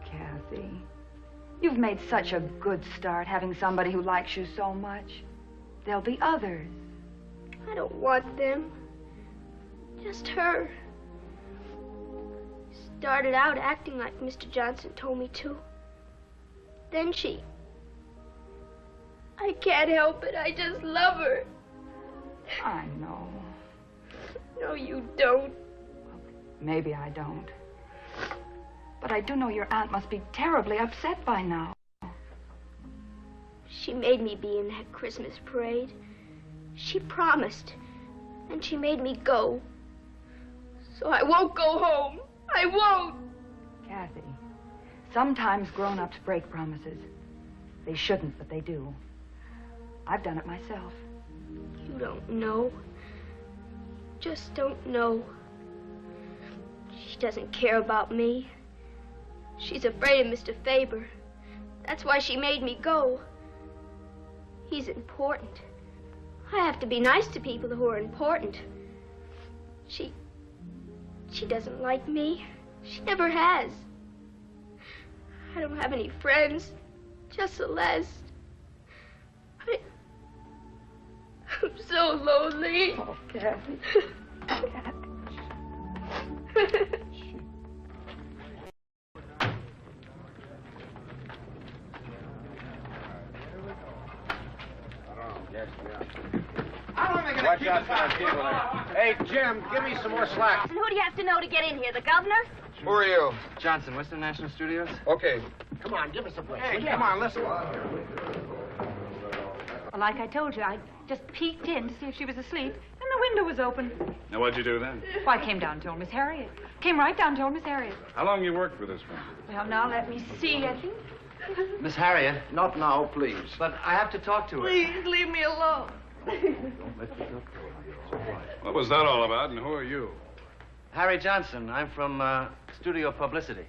Kathy, you've made such a good start having somebody who likes you so much. There'll be others. I don't want them. Just her. Started out acting like Mr. Johnson told me to. Then she... I can't help it. I just love her. I know. No, you don't. Maybe I don't. But I do know your aunt must be terribly upset by now. She made me be in that Christmas parade. She promised. And she made me go. So I won't go home. I won't. Kathy, sometimes grown-ups break promises. They shouldn't, but they do. I've done it myself. You don't know. Just don't know. She doesn't care about me. She's afraid of Mr. Faber. That's why she made me go. He's important. I have to be nice to people who are important. She doesn't like me. She never has. I don't have any friends. Just Celeste. I'm so lonely. Oh, Kathy. Kathy. Watch out for that people there. Hey, Jim, give me some more slack. And who do you have to know to get in here? The governor? Who are you? Johnson, Western National Studios. Okay. Come on, give us a break. Hey, come on, listen. Well, like I told you, I just peeked in to see if she was asleep, and the window was open. Now, what'd you do then? Well, I came down and told Miss Harriet. Came right down and told Miss Harriet. How long you worked for this one? Well, now let me see, I think. Miss Harriet. Not now, please. But I have to talk to her. Please, leave me alone. What was that all about, and who are you? Harry Johnson. I'm from Studio Publicity.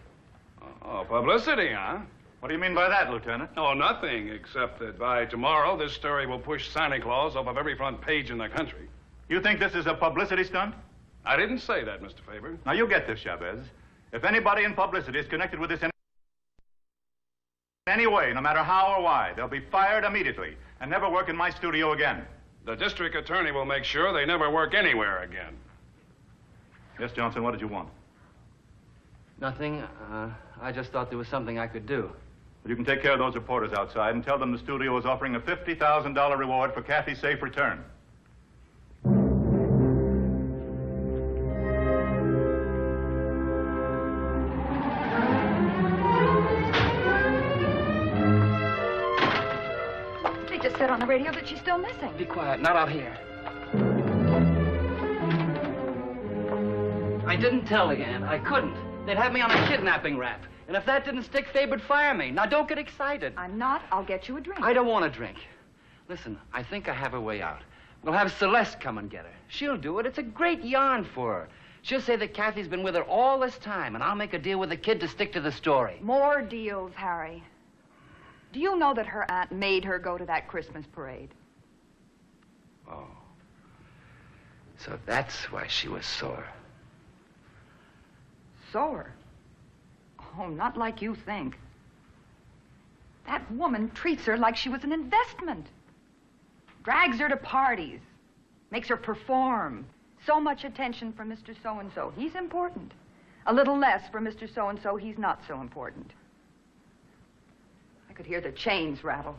Oh, publicity, huh? What do you mean by that, Lieutenant? Oh, nothing, except that by tomorrow, this story will push Santa Claus off of every front page in the country. You think this is a publicity stunt? I didn't say that, Mr. Faber. Now, you get this, Chavez. If anybody in publicity is connected with this in any way, no matter how or why, they'll be fired immediately and never work in my studio again. The district attorney will make sure they never work anywhere again. Yes, Johnson, what did you want? Nothing. I just thought there was something I could do. Well, you can take care of those reporters outside and tell them the studio is offering a $50,000 reward for Kathy's safe return. They just said on the radio that she's still missing. Be quiet. Not out here. I didn't tell the aunt. I couldn't. They'd have me on a kidnapping rap. And if that didn't stick, Faber'd fire me. Now, don't get excited. I'm not. I'll get you a drink. I don't want a drink. Listen, I think I have a way out. We'll have Celeste come and get her. She'll do it. It's a great yarn for her. She'll say that Kathy's been with her all this time, and I'll make a deal with the kid to stick to the story. More deals, Harry. Do you know that her aunt made her go to that Christmas parade? Oh. So that's why she was sore. Sore? Oh, not like you think. That woman treats her like she was an investment. Drags her to parties. Makes her perform. So much attention from Mr. So-and-so. He's important. A little less for Mr. So-and-so. He's not so important. I could hear the chains rattle.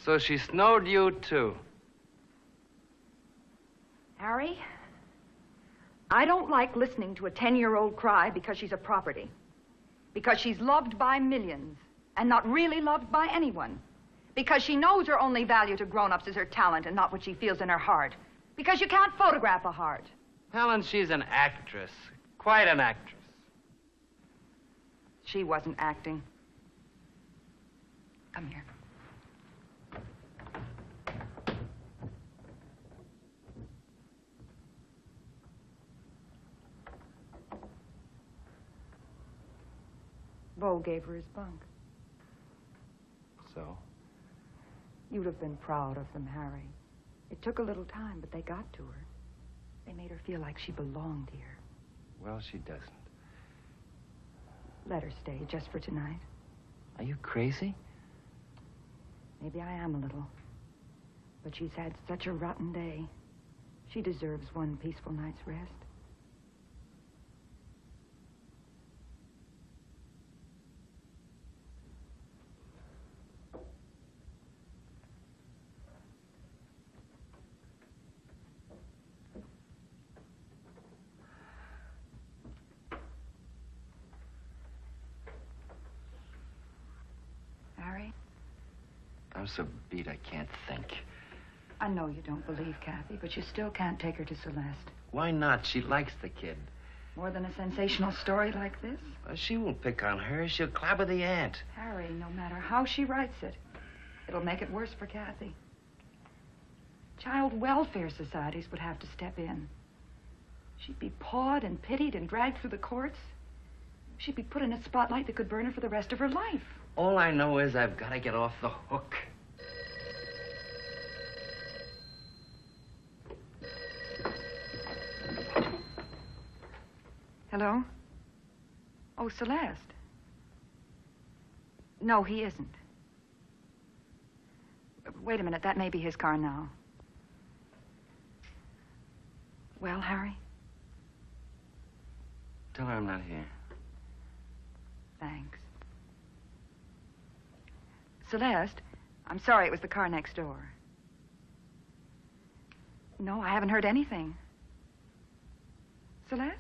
So she snowed you, too. Harry, I don't like listening to a 10-year-old cry because she's a property. Because she's loved by millions and not really loved by anyone. Because she knows her only value to grown-ups is her talent and not what she feels in her heart. Because you can't photograph a heart. Helen, she's an actress. Quite an actress. She wasn't acting. Come here. Bo gave her his bunk. So? You'd have been proud of them, Harry. It took a little time, but they got to her. They made her feel like she belonged here. Well, she doesn't. Let her stay just for tonight. Are you crazy? Maybe I am a little. But she's had such a rotten day. She deserves one peaceful night's rest. Harry? I'm so beat I can't think. I know you don't believe Kathy, but you still can't take her to Celeste. Why not? She likes the kid. More than a sensational story like this? She won't pick on her. She'll clobber the aunt. Harry, no matter how she writes it, it'll make it worse for Kathy. Child welfare societies would have to step in. She'd be pawed and pitied and dragged through the courts. She'd be put in a spotlight that could burn her for the rest of her life. All I know is I've got to get off the hook. Hello? Oh, Celeste. No, he isn't. Wait a minute, that may be his car now. Well, Harry? Tell her I'm not here. Thanks. Celeste, I'm sorry it was the car next door. No, I haven't heard anything. Celeste?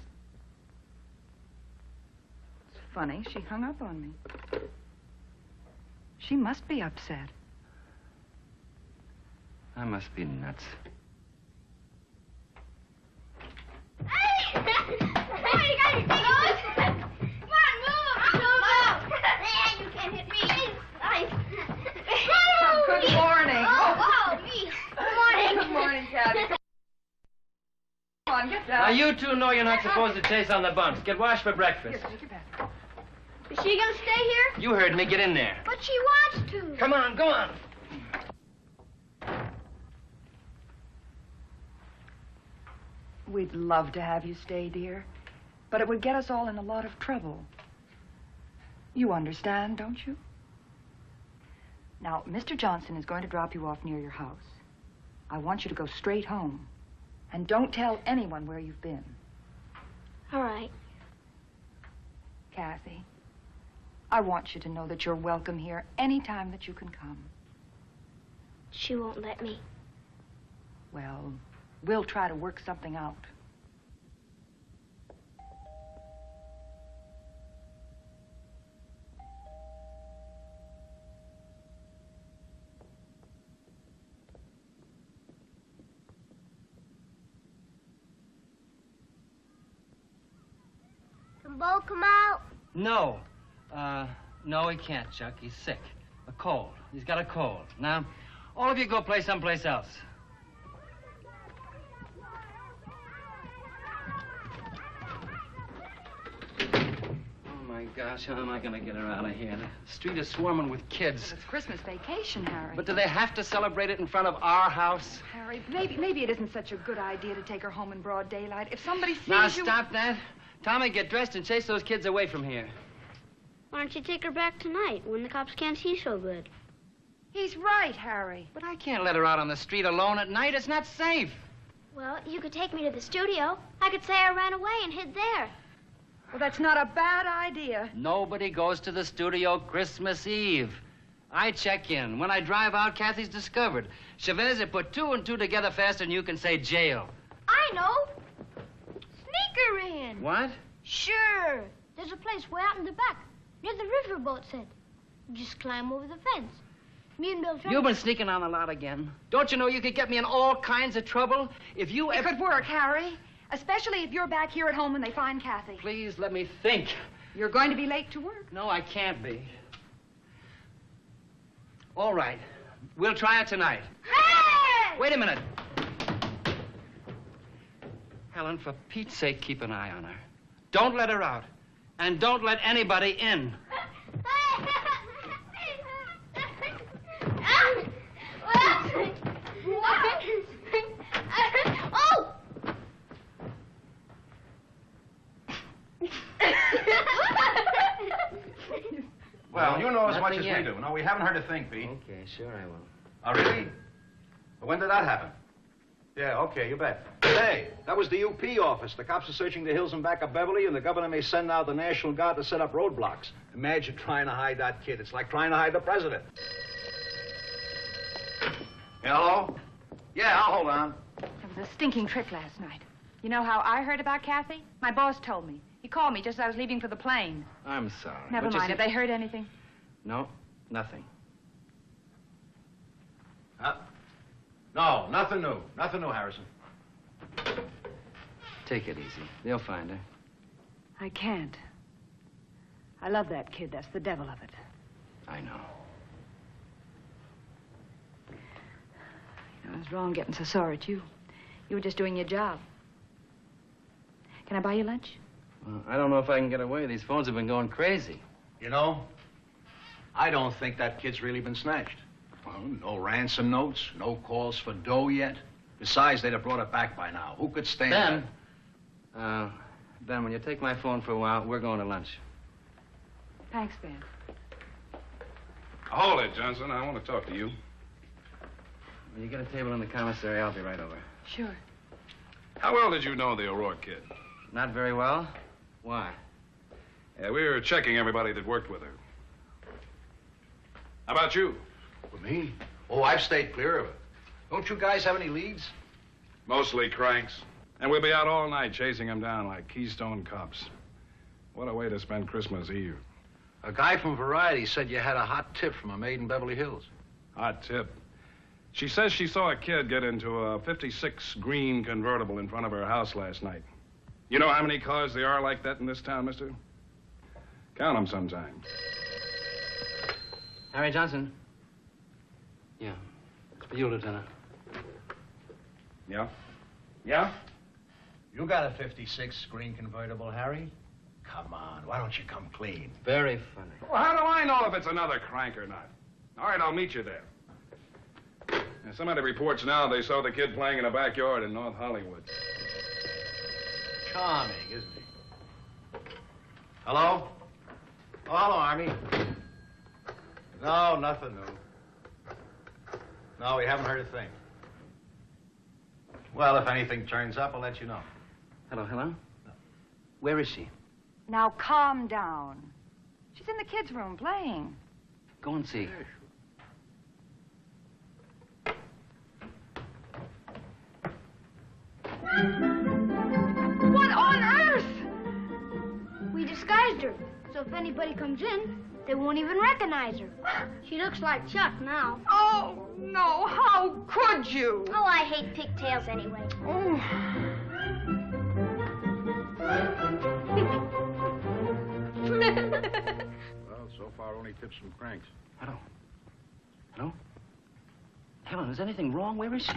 It's funny, she hung up on me. She must be upset. I must be nuts. Hey! Hey, you got your nose! Come on, move! Man, you can't hit me. Nice. Good morning. Oh, me. Good morning. Good morning, Kathy. Come on, get down. Now, you two know you're not supposed to chase on the bunks. Get washed for breakfast. Here, take your bath. Is she gonna stay here? You heard me. Get in there. But she wants to. Come on, go on. We'd love to have you stay, dear, but it would get us all in a lot of trouble. You understand, don't you? Now, Mr. Johnson is going to drop you off near your house. I want you to go straight home. And don't tell anyone where you've been. All right. Kathy, I want you to know that you're welcome here any time that you can come. She won't let me. Well, we'll try to work something out. Can Bo come out? No. No, he can't, Chuck. He's sick. A cold. He's got a cold. Now, All of you go play someplace else. Oh, my gosh, how am I going to get her out of here? The street is swarming with kids. It's Christmas vacation, Harry. But do they have to celebrate it in front of our house? Harry, maybe it isn't such a good idea to take her home in broad daylight. If somebody sees Now, you... stop that. Tommy, get dressed and chase those kids away from here. Why don't you take her back tonight when the cops can't see so good? He's right, Harry. But I can't let her out on the street alone at night. It's not safe. Well, you could take me to the studio. I could say I ran away and hid there. Well, that's not a bad idea. Nobody goes to the studio Christmas Eve. I check in. When I drive out, Kathy's discovered. Chavez, put 2 and 2 together faster than you can say jail. I know. Sneaker in. What? Sure. There's a place way out in the back, near the riverboat set. You just climb over the fence. Me and Bill... You've been sneaking on a lot again. Don't you know you could get me in all kinds of trouble if you... It could work, Harry. Especially if you're back here at home when they find Kathy. Please, let me think. You're going to be late to work. No, I can't be. All right. We'll try it tonight. Hey! Wait a minute. Helen, for Pete's sake, keep an eye on her. Don't let her out. And don't let anybody in. Oh! Well, you know as much Nothing as yet. we do. No, we haven't heard a thing, Pete. Okay, sure I will. Oh, really? When did that happen? Yeah, okay, you bet. Hey, that was the UP office. The cops are searching the hills and back of Beverly, and the governor may send out the National Guard to set up roadblocks. Imagine trying to hide that kid. It's like trying to hide the president. Yeah, hello? Yeah, I'll hold on. It was a stinking trick last night. You know how I heard about Kathy? My boss told me. He called me just as I was leaving for the plane. I'm sorry. Never But you mind. see- Have they heard anything? No, nothing. No, nothing new. Nothing new, Harrison. Take it easy. They'll find her. I can't. I love that kid. That's the devil of it. I know. I was wrong getting so sore at you. You were just doing your job. Can I buy you lunch? Well, I don't know if I can get away. These phones have been going crazy. You know, I don't think that kid's really been snatched. Well, no ransom notes, no calls for dough yet. Besides, they'd have brought it back by now. Who could stand Ben, Ben, when you take my phone for a while, we're going to lunch. Thanks, Ben. Hold it, Johnson. I want to talk to you. When you get a table in the commissary, I'll be right over. Sure. How well did you know the O'Rourke kid? Not very well. Why? Yeah, we were checking everybody that worked with her. How about you? With me? Oh, I've stayed clear of it. Don't you guys have any leads? Mostly cranks. And we'll be out all night chasing them down like Keystone cops. What a way to spend Christmas Eve. A guy from Variety said you had a hot tip from a maid in Beverly Hills. Hot tip. She says she saw a kid get into a 56 green convertible in front of her house last night. You know how many cars there are like that in this town, mister? Count them sometime. Harry Johnson. Yeah. It's for you, Lieutenant. Yeah? Yeah? You got a 56 green convertible, Harry? Come on, why don't you come clean? Very funny. Well, how do I know if it's another crank or not? All right, I'll meet you there. Yeah, somebody reports now they saw the kid playing in a backyard in North Hollywood. Charming, isn't he? Hello? Oh, hello, Army. No, nothing new. No, we haven't heard a thing. Well, if anything turns up, I'll let you know. Hello, hello? Where is she? Now calm down. She's in the kids' room playing. Go and see. What on earth? We disguised her, so if anybody comes in, they won't even recognize her. She looks like Chuck now. Oh, no, how could you? Oh, I hate pigtails anyway. Oh. Well, so far only tips from cranks. Hello? Hello? Helen, is anything wrong? Where is she?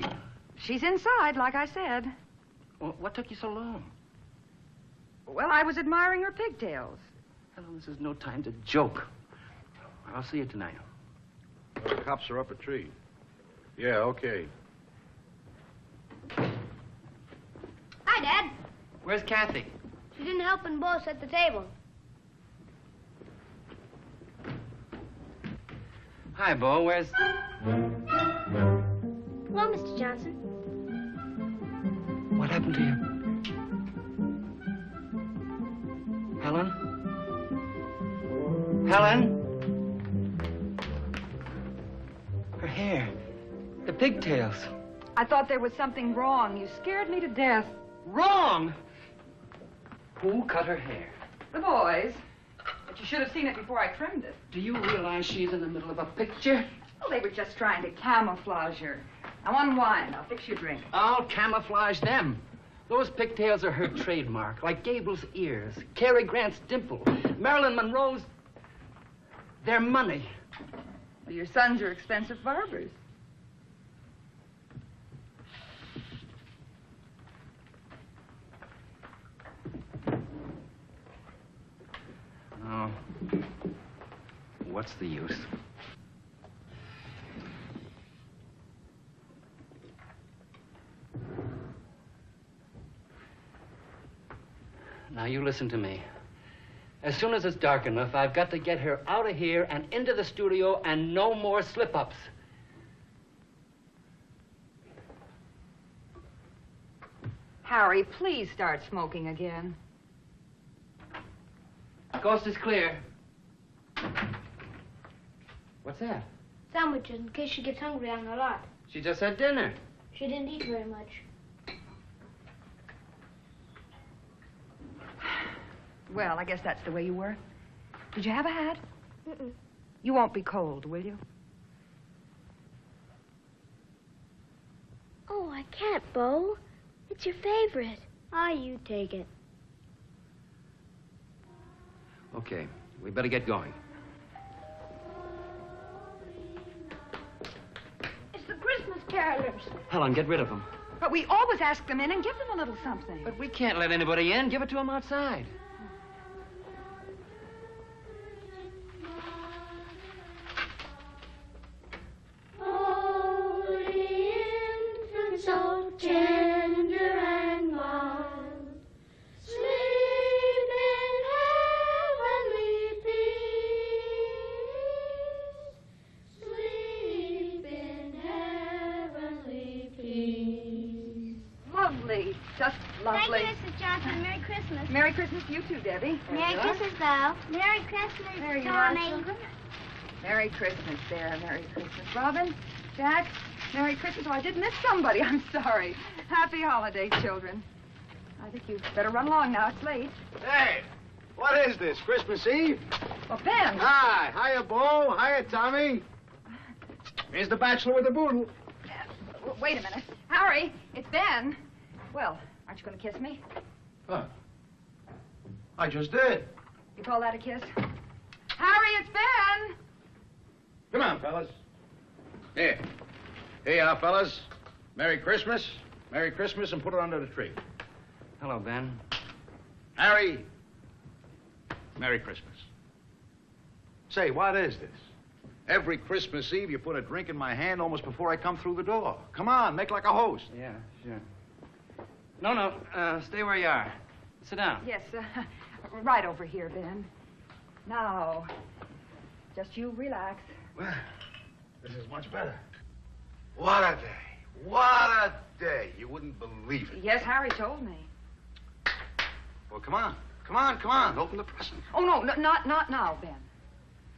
She's inside, like I said. Well, what took you so long? Well, I was admiring her pigtails. Helen, this is no time to joke. I'll see you tonight. Well, the cops are up a tree. Yeah, okay. Hi, Dad. Where's Kathy? She didn't help when Bo set the table. Hi, Bo. Where's... Hello, Mr. Johnson. What happened to you? Helen? Helen? Her hair. The pigtails. I thought there was something wrong. You scared me to death. Wrong? Who cut her hair? The boys. But you should have seen it before I trimmed it. Do you realize she's in the middle of a picture? Well, they were just trying to camouflage her. Now, unwind. I'll fix your drink. I'll camouflage them. Those pigtails are her trademark, like Gable's ears, Cary Grant's dimple, Marilyn Monroe's... They're money. Well, your sons are expensive barbers. Oh. What's the use? Now, you listen to me. As soon as it's dark enough, I've got to get her out of here and into the studio and no more slip-ups. Harry, please start smoking again. Coast is clear. What's that? Sandwiches, in case she gets hungry on the lot. She just had dinner. She didn't eat very much. Well, I guess that's the way you were. Did you have a hat? Mm-mm. You won't be cold, will you? Oh, I can't, Bo. It's your favorite. Ah, you take it. Okay, we better get going. It's the Christmas carolers. Helen, get rid of them. But we always ask them in and give them a little something. But we can't let anybody in. Give it to them outside. So tender and mild, sleep in heavenly peace, sleep in heavenly peace. Lovely, just lovely. Thank you, Mrs. Johnson. Merry Christmas. Merry Christmas to you too, Debbie. Merry Christmas, though. Merry Christmas, There you are, Tommy. children. Merry Christmas there. Merry Christmas. Robin, Jack, Merry Christmas. Oh, I did miss somebody. I'm sorry. Happy holidays, children. I think you'd better run along now. It's late. Hey, what is this, Christmas Eve? Well, Ben. Hi. Hiya, Bo. Hiya, Tommy. Here's the bachelor with the boodle. Wait a minute. Harry, it's Ben. Well, aren't you going to kiss me? Huh. I just did. You call that a kiss? Harry, it's Ben. Come on, fellas. Here. Here you are, fellas. Merry Christmas. Merry Christmas, and put it under the tree. Hello, Ben. Harry, Merry Christmas. Say, what is this? Every Christmas Eve, you put a drink in my hand almost before I come through the door. Come on, make like a host. Yeah, sure. No, stay where you are. Sit down. Yes, right over here, Ben. Now, just you relax. Well, this is much better. What a day. What a day. You wouldn't believe it. Yes, Harry told me. Well, come on. Come on, come on. Open the present. Oh, no, not now, Ben.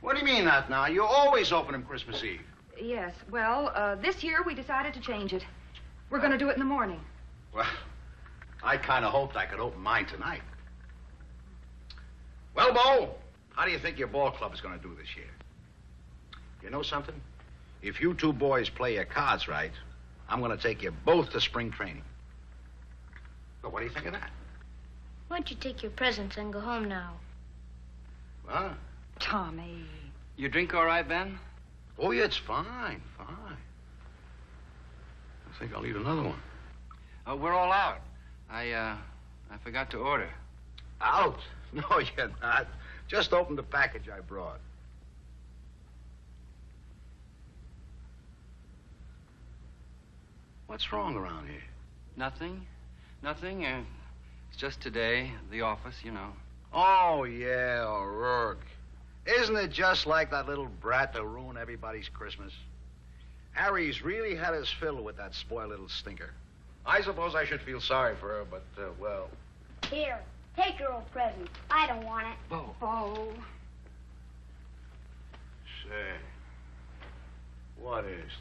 What do you mean, not now? You always open them Christmas Eve. Yes, well, this year we decided to change it. We're going to do it in the morning. Well, I kind of hoped I could open mine tonight. Well, Bo, how do you think your ball club is going to do this year? You know something? If you two boys play your cards right, I'm going to take you both to spring training. But what do you think of that? Why don't you take your presents and go home now? Huh? Tommy. You drink all right, Ben? Oh, yeah, it's fine, fine. think I'll need another one. We're all out. I forgot to order. Out? No, you're not. Just open the package I brought. What's wrong around here? Nothing. Nothing. It's just today, the office, you know. Oh, yeah, O'Rourke. Isn't it just like that little brat to ruin everybody's Christmas? Harry's really had his fill with that spoiled little stinker. I suppose I should feel sorry for her, but, well... Here, take your old present. I don't want it. Bo. Oh. Say, what is this?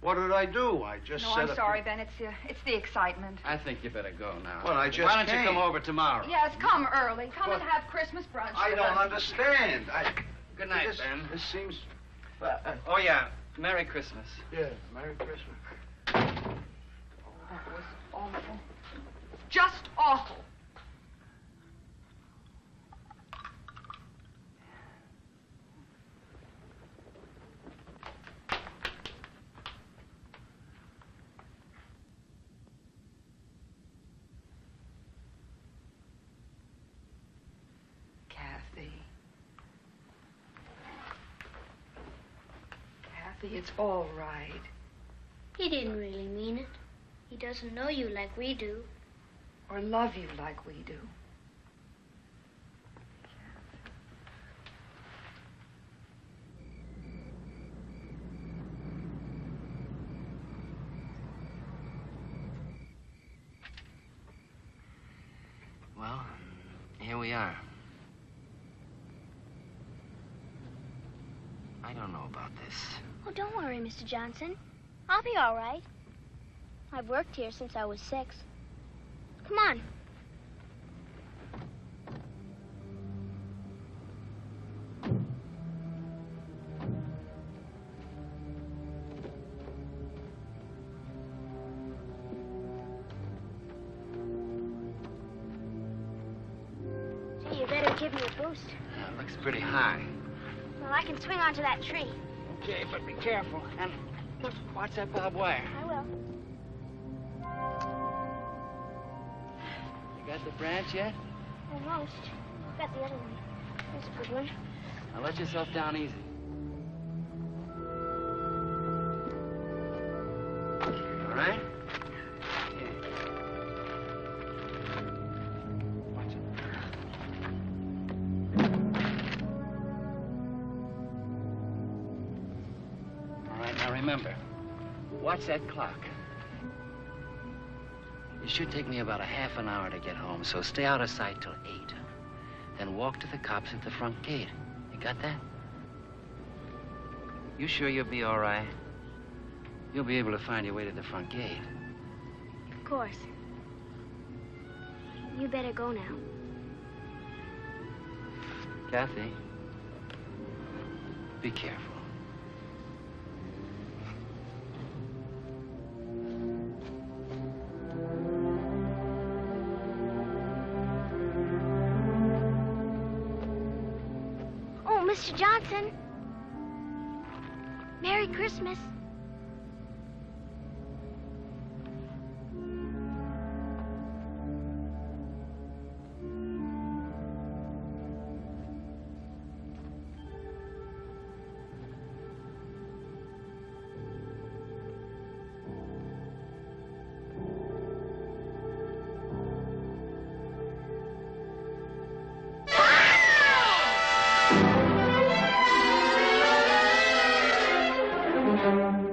What did I do? I just No, said... I'm sorry, Ben. It's the excitement. I think you better go now. Well, I just Why don't you came. come over tomorrow? Yes, come early. Come and have Christmas brunch. I with don't us. understand. Good night, this, Ben. This seems... Oh, yeah. Merry Christmas. Yeah, Merry Christmas. That was awful. Just awful. Kathy, it's all right. He didn't really mean it. He doesn't know you like we do. Or love you like we do. Well, here we are. I don't know about this. Oh, don't worry, Mr. Johnson. I'll be all right. I've worked here since I was 6. Come on. Say, you better give me a boost. It looks pretty high. Well, I can swing onto that tree. Okay, but be careful. And look, watch that barbed wire. I will. You got the branch yet? Almost. Got the other one. That's a good one. Now let yourself down easy. All right? Watch it. All right, now remember, watch that clock. It should take me about a half an hour to get home, so stay out of sight till 8. Then walk to the cops at the front gate. You got that? You sure you'll be all right? You'll be able to find your way to the front gate. Of course. You better go now. Kathy, be careful. Oh, Mr. Johnson. Merry Christmas. Thank you.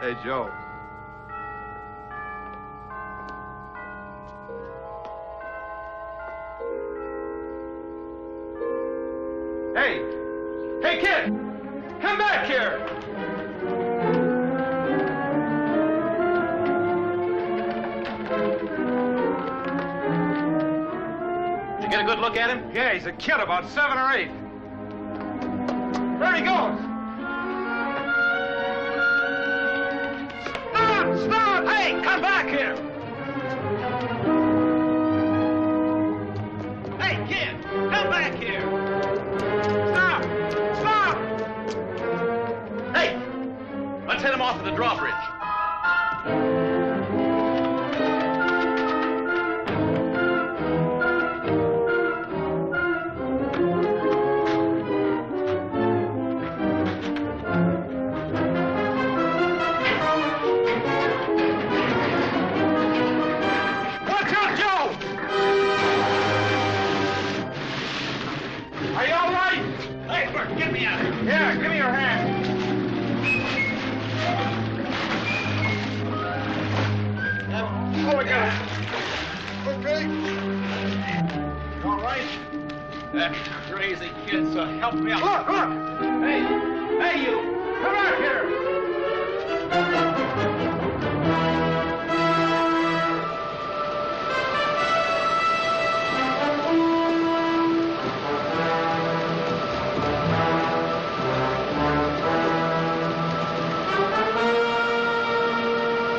Hey, Joe. Hey! Hey, kid! Come back here! Did you get a good look at him? Yeah, he's a kid about 7 or 8. There he goes! Stop! Stop! Hey, come back here! Hey, kid! Come back here! Stop! Stop! Hey! Let's head him off to the drawbridge. Watch out, Joe! Are you all right? Hey, Bert, get me out of here. Here, give me your hand. Oh, we got it. Okay. You all right? That crazy kid, so help me out. Look, look! Hey! Hey, you! Come back here!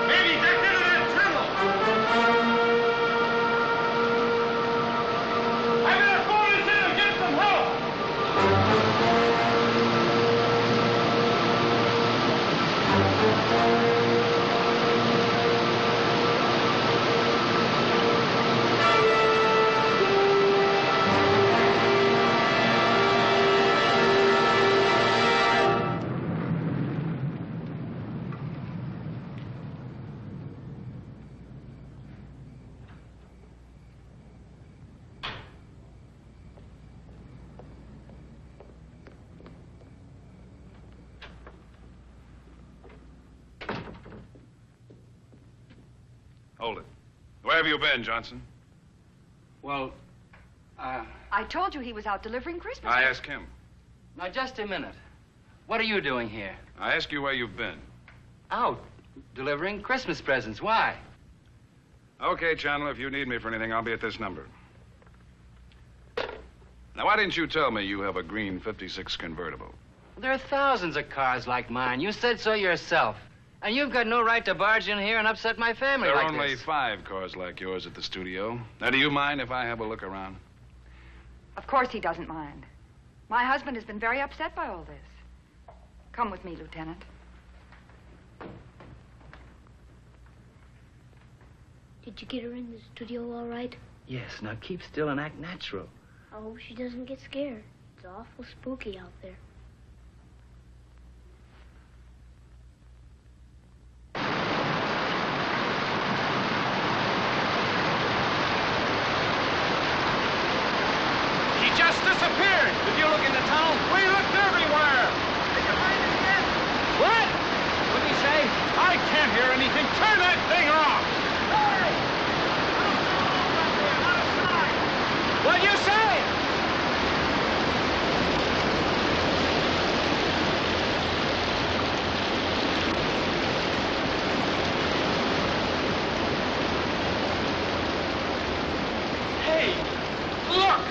Maybe back into that tunnel! I better phone this in and get some help! Hold it. Where have you been, Johnson? Well, I told you he was out delivering Christmas. I ask him. now just a minute. What are you doing here? I ask you where you've been. Out, delivering Christmas presents. Why? Okay, Chandler, if you need me for anything, I'll be at this number. Now, why didn't you tell me you have a green 56 convertible? There are thousands of cars like mine. You said so yourself. And you've got no right to barge in here and upset my family There are like only this. 5 cars like yours at the studio. Now, do you mind if I have a look around? Of course he doesn't mind. My husband has been very upset by all this. Come with me, Lieutenant. Did you get her in the studio all right? Yes, now keep still and act natural. I hope she doesn't get scared. It's awful spooky out there. He just disappeared! Did you look in the tunnel? We looked everywhere! Did you find him yet? What? What'd he say? I can't hear anything. Turn that thing off! Hey! What'd you say? Hey, look!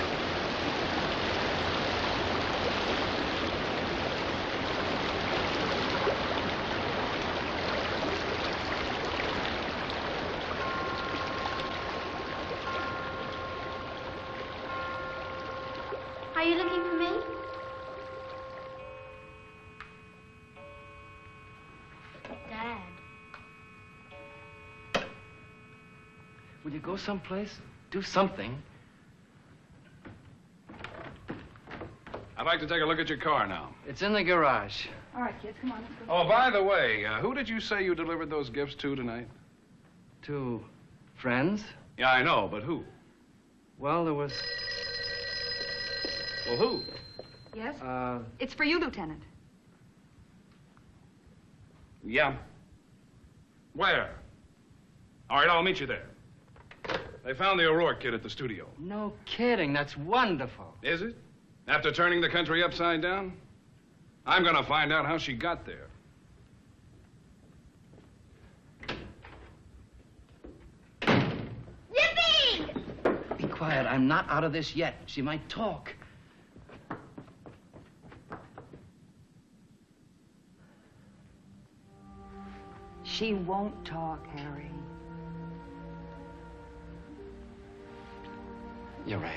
Are you looking for me? Dad. Will you go someplace? Do something. I'd like to take a look at your car now. It's in the garage. All right, kids, come on. Let's go. Oh, by the way, who did you say you delivered those gifts to tonight? To friends? Yeah, I know, but who? Well, there was... Well, who? Yes? It's for you, Lieutenant. Yeah. Where? All right, I'll meet you there. They found the O'Rourke kid at the studio. No kidding. That's wonderful. Is it? After turning the country upside down? I'm gonna find out how she got there. Yippee! Be quiet. I'm not out of this yet. She might talk. She won't talk, Harry. You're right.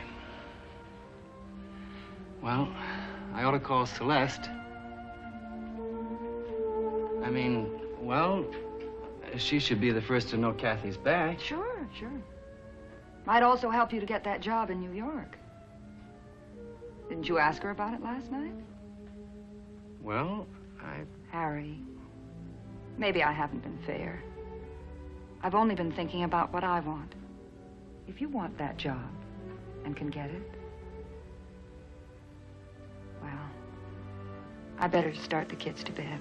Well, I ought to call Celeste. I mean, well, she should be the first to know Kathy's back. Sure, sure. Might also help you to get that job in New York. Didn't you ask her about it last night? Well, Harry, maybe I haven't been fair. I've only been thinking about what I want. If you want that job and can get it, well, I better start the kids to bed.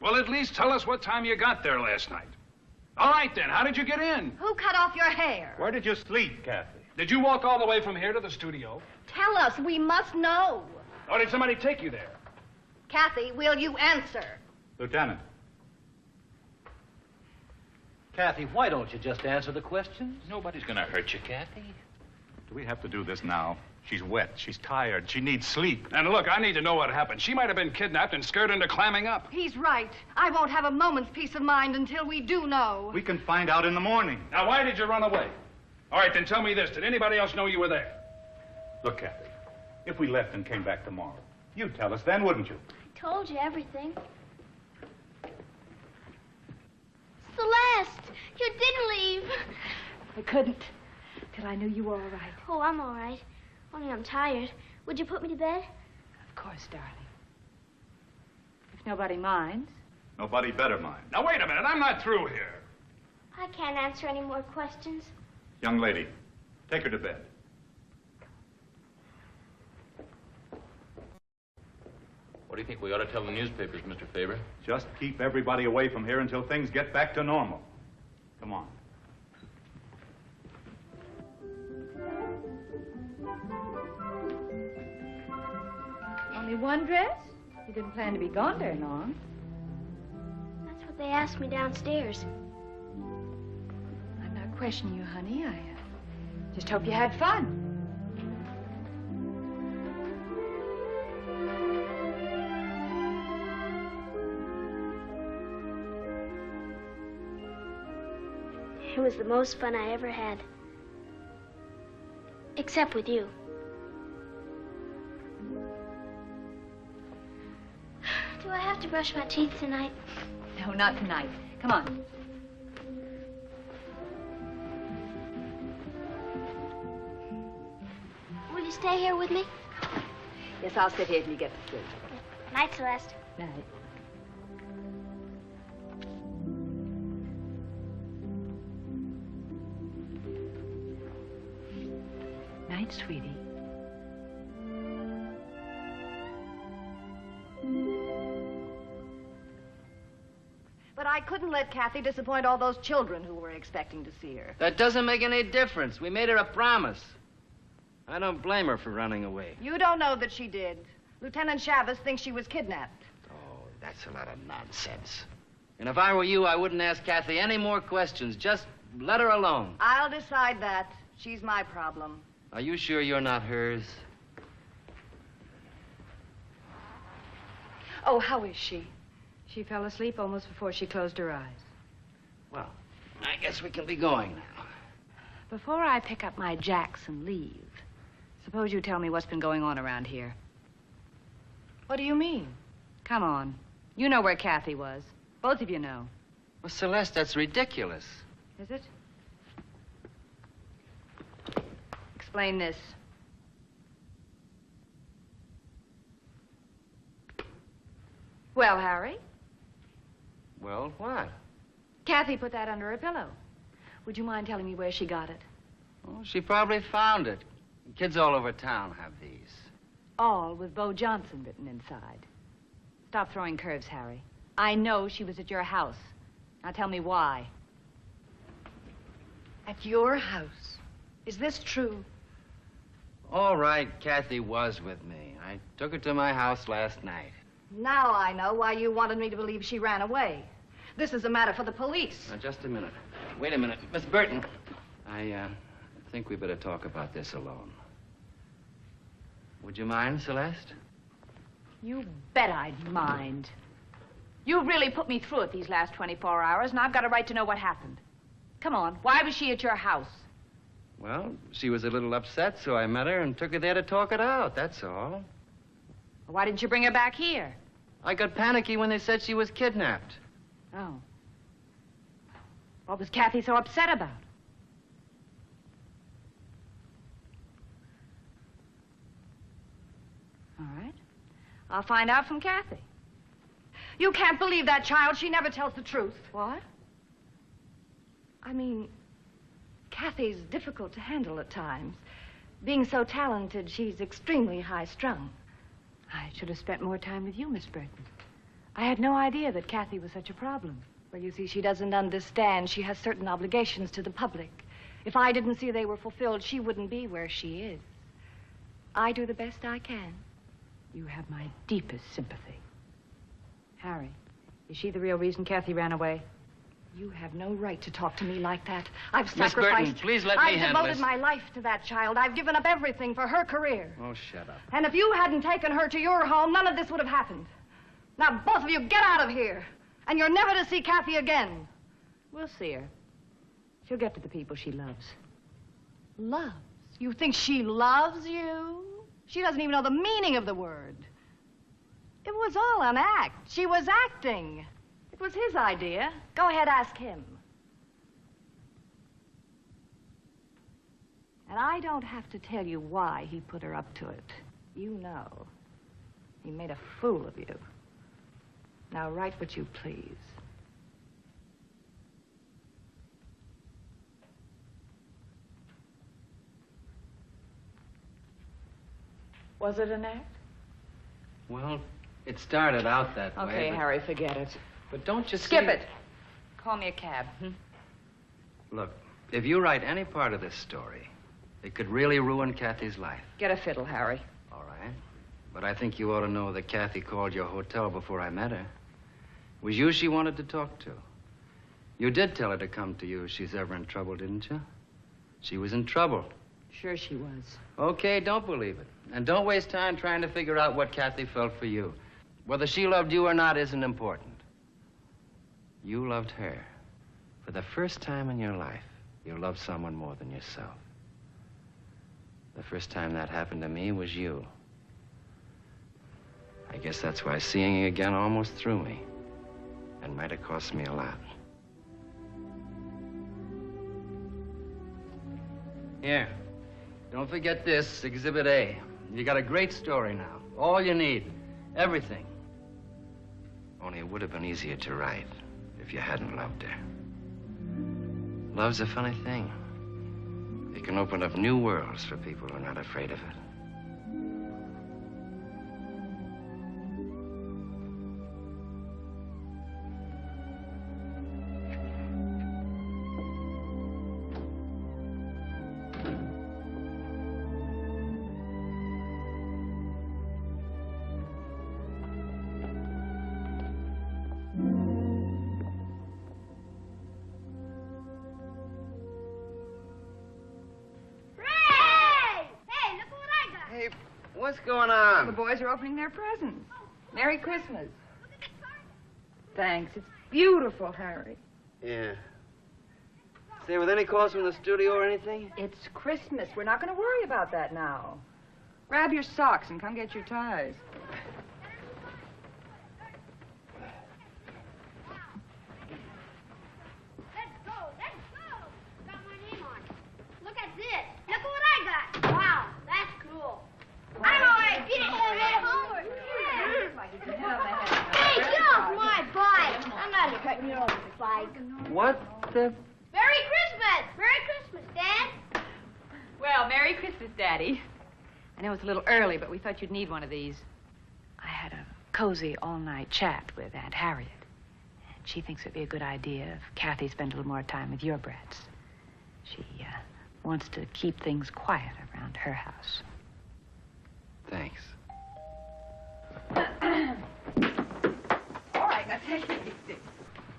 Well, at least tell us what time you got there last night. All right, then. How did you get in? Who cut off your hair? Where did you sleep, Kathy? Did you walk all the way from here to the studio? Tell us. We must know. Or did somebody take you there? Kathy, will you answer? Lieutenant. Kathy, why don't you just answer the questions? Nobody's gonna hurt you, Kathy. Do we have to do this now? She's wet. She's tired. She needs sleep. And look, I need to know what happened. She might have been kidnapped and scared into clamming up. He's right. I won't have a moment's peace of mind until we do know. We can find out in the morning. Now, why did you run away? All right, then tell me this. Did anybody else know you were there? Look, Kathy, if we left and came back tomorrow, you'd tell us then, wouldn't you? I told you everything. Celeste, you didn't leave. I couldn't till I knew you were all right. Oh, I'm all right. Only I'm tired. Would you put me to bed? Of course, darling. If nobody minds. Nobody better mind. Now, wait a minute. I'm not through here. I can't answer any more questions. Young lady, take her to bed. What do you think we ought to tell the newspapers, Mr. Faber? Just keep everybody away from here until things get back to normal. Come on. Only one dress? You didn't plan to be gone very long. That's what they asked me downstairs. I'm not questioning you, honey. I just hope you had fun. It was the most fun I ever had. Except with you. Do I have to brush my teeth tonight? No, not tonight. Come on. Will you stay here with me? Yes, I'll sit here till you get to sleep. Night, Celeste. Night. Night, sweetie. But I couldn't let Kathy disappoint all those children who were expecting to see her. That doesn't make any difference. We made her a promise. I don't blame her for running away. You don't know that she did. Lieutenant Chavez thinks she was kidnapped. Oh, that's a lot of nonsense. And if I were you, I wouldn't ask Kathy any more questions. Just let her alone. I'll decide that. She's my problem. Are you sure you're not hers? Oh, how is she? She fell asleep almost before she closed her eyes. Well, I guess we can be going now. Before I pick up my jacks and leave, suppose you tell me what's been going on around here. What do you mean? Come on. You know where Kathy was. Both of you know. Well, Celeste, that's ridiculous. Is it? Explain this. Well, Harry? Well, what? Kathy put that under her pillow. Would you mind telling me where she got it? Oh, she probably found it. Kids all over town have these. All with Bo Johnson written inside. Stop throwing curves, Harry. I know she was at your house. Now tell me why. At your house? Is this true? All right, Kathy was with me. I took her to my house last night. Now I know why you wanted me to believe she ran away. This is a matter for the police. Now, just a minute. Wait a minute. Miss Burton, I think we better talk about this alone. Would you mind, Celeste? You bet I'd mind. You really put me through it these last 24 hours, and I've got a right to know what happened. Come on, why was she at your house? Well, she was a little upset, so I met her and took her there to talk it out, that's all. Why didn't you bring her back here? I got panicky when they said she was kidnapped. Oh. What was Kathy so upset about? All right. I'll find out from Kathy. You can't believe that child. She never tells the truth. What? I mean, Kathy's difficult to handle at times. Being so talented, she's extremely high-strung. I should have spent more time with you, Miss Burton. I had no idea that Kathy was such a problem. Well, you see, she doesn't understand. She has certain obligations to the public. If I didn't see they were fulfilled, she wouldn't be where she is. I do the best I can. You have my deepest sympathy. Harry, is she the real reason Kathy ran away? You have no right to talk to me like that. I've Miss sacrificed... Burton, please let me handle I've devoted my life to that child. I've given up everything for her career. Oh, shut up. And if you hadn't taken her to your home, none of this would have happened. Now, both of you, get out of here. And you're never to see Kathy again. We'll see her. She'll get to the people she loves. Loves? You think she loves you? She doesn't even know the meaning of the word. It was all an act. She was acting. It was his idea. Go ahead, ask him. And I don't have to tell you why he put her up to it. You know. He made a fool of you. Now write what you please. Was it an act? Well, it started out that way. Okay, Harry, forget it. But don't you Skip see... it. Call me a cab. Look, if you write any part of this story, it could really ruin Kathy's life. Get a fiddle, Harry. All right. But I think you ought to know that Kathy called your hotel before I met her. It was you she wanted to talk to. You did tell her to come to you if she's ever in trouble, didn't you? She was in trouble. Sure she was. Okay, don't believe it. And don't waste time trying to figure out what Kathy felt for you. Whether she loved you or not isn't important. You loved her. For the first time in your life, you loved someone more than yourself. The first time that happened to me was you. I guess that's why seeing you again almost threw me. And might have cost me a lot. Here. Don't forget this, Exhibit A. You got a great story now. All you need. Everything. Only it would have been easier to write if you hadn't loved her. Love's a funny thing. It can open up new worlds for people who are not afraid of it. What's going on? The boys are opening their presents. Merry Christmas. Thanks. It's beautiful, Harry. Yeah. Say, with any calls from the studio or anything? It's Christmas. We're not going to worry about that now. Grab your socks and come get your ties. Let's go. Got my name on it. Look at this. Look at what I got. Wow, that's cool. I know I did it. Homework. Hey, get off my bike. I'm not cutting you off the bike. What the... Merry Christmas. Merry Christmas, Dad. Well, Merry Christmas, Daddy. I know it's a little early, but we thought you'd need one of these. I had a cozy all-night chat with Aunt Harriet. And she thinks it'd be a good idea if Kathy spent a little more time with your brats. She wants to keep things quiet around her house. Thanks. All right, now take it easy.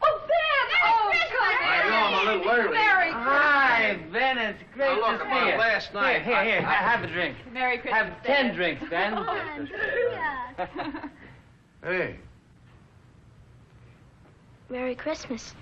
Oh, Ben! Oh, come I know I'm a little early. Merry Hi, Ben. It's great Now, look, to see about you. last night, Here, have a drink. Merry Christmas. Have 10 drinks, Ben. Hey. Merry Christmas.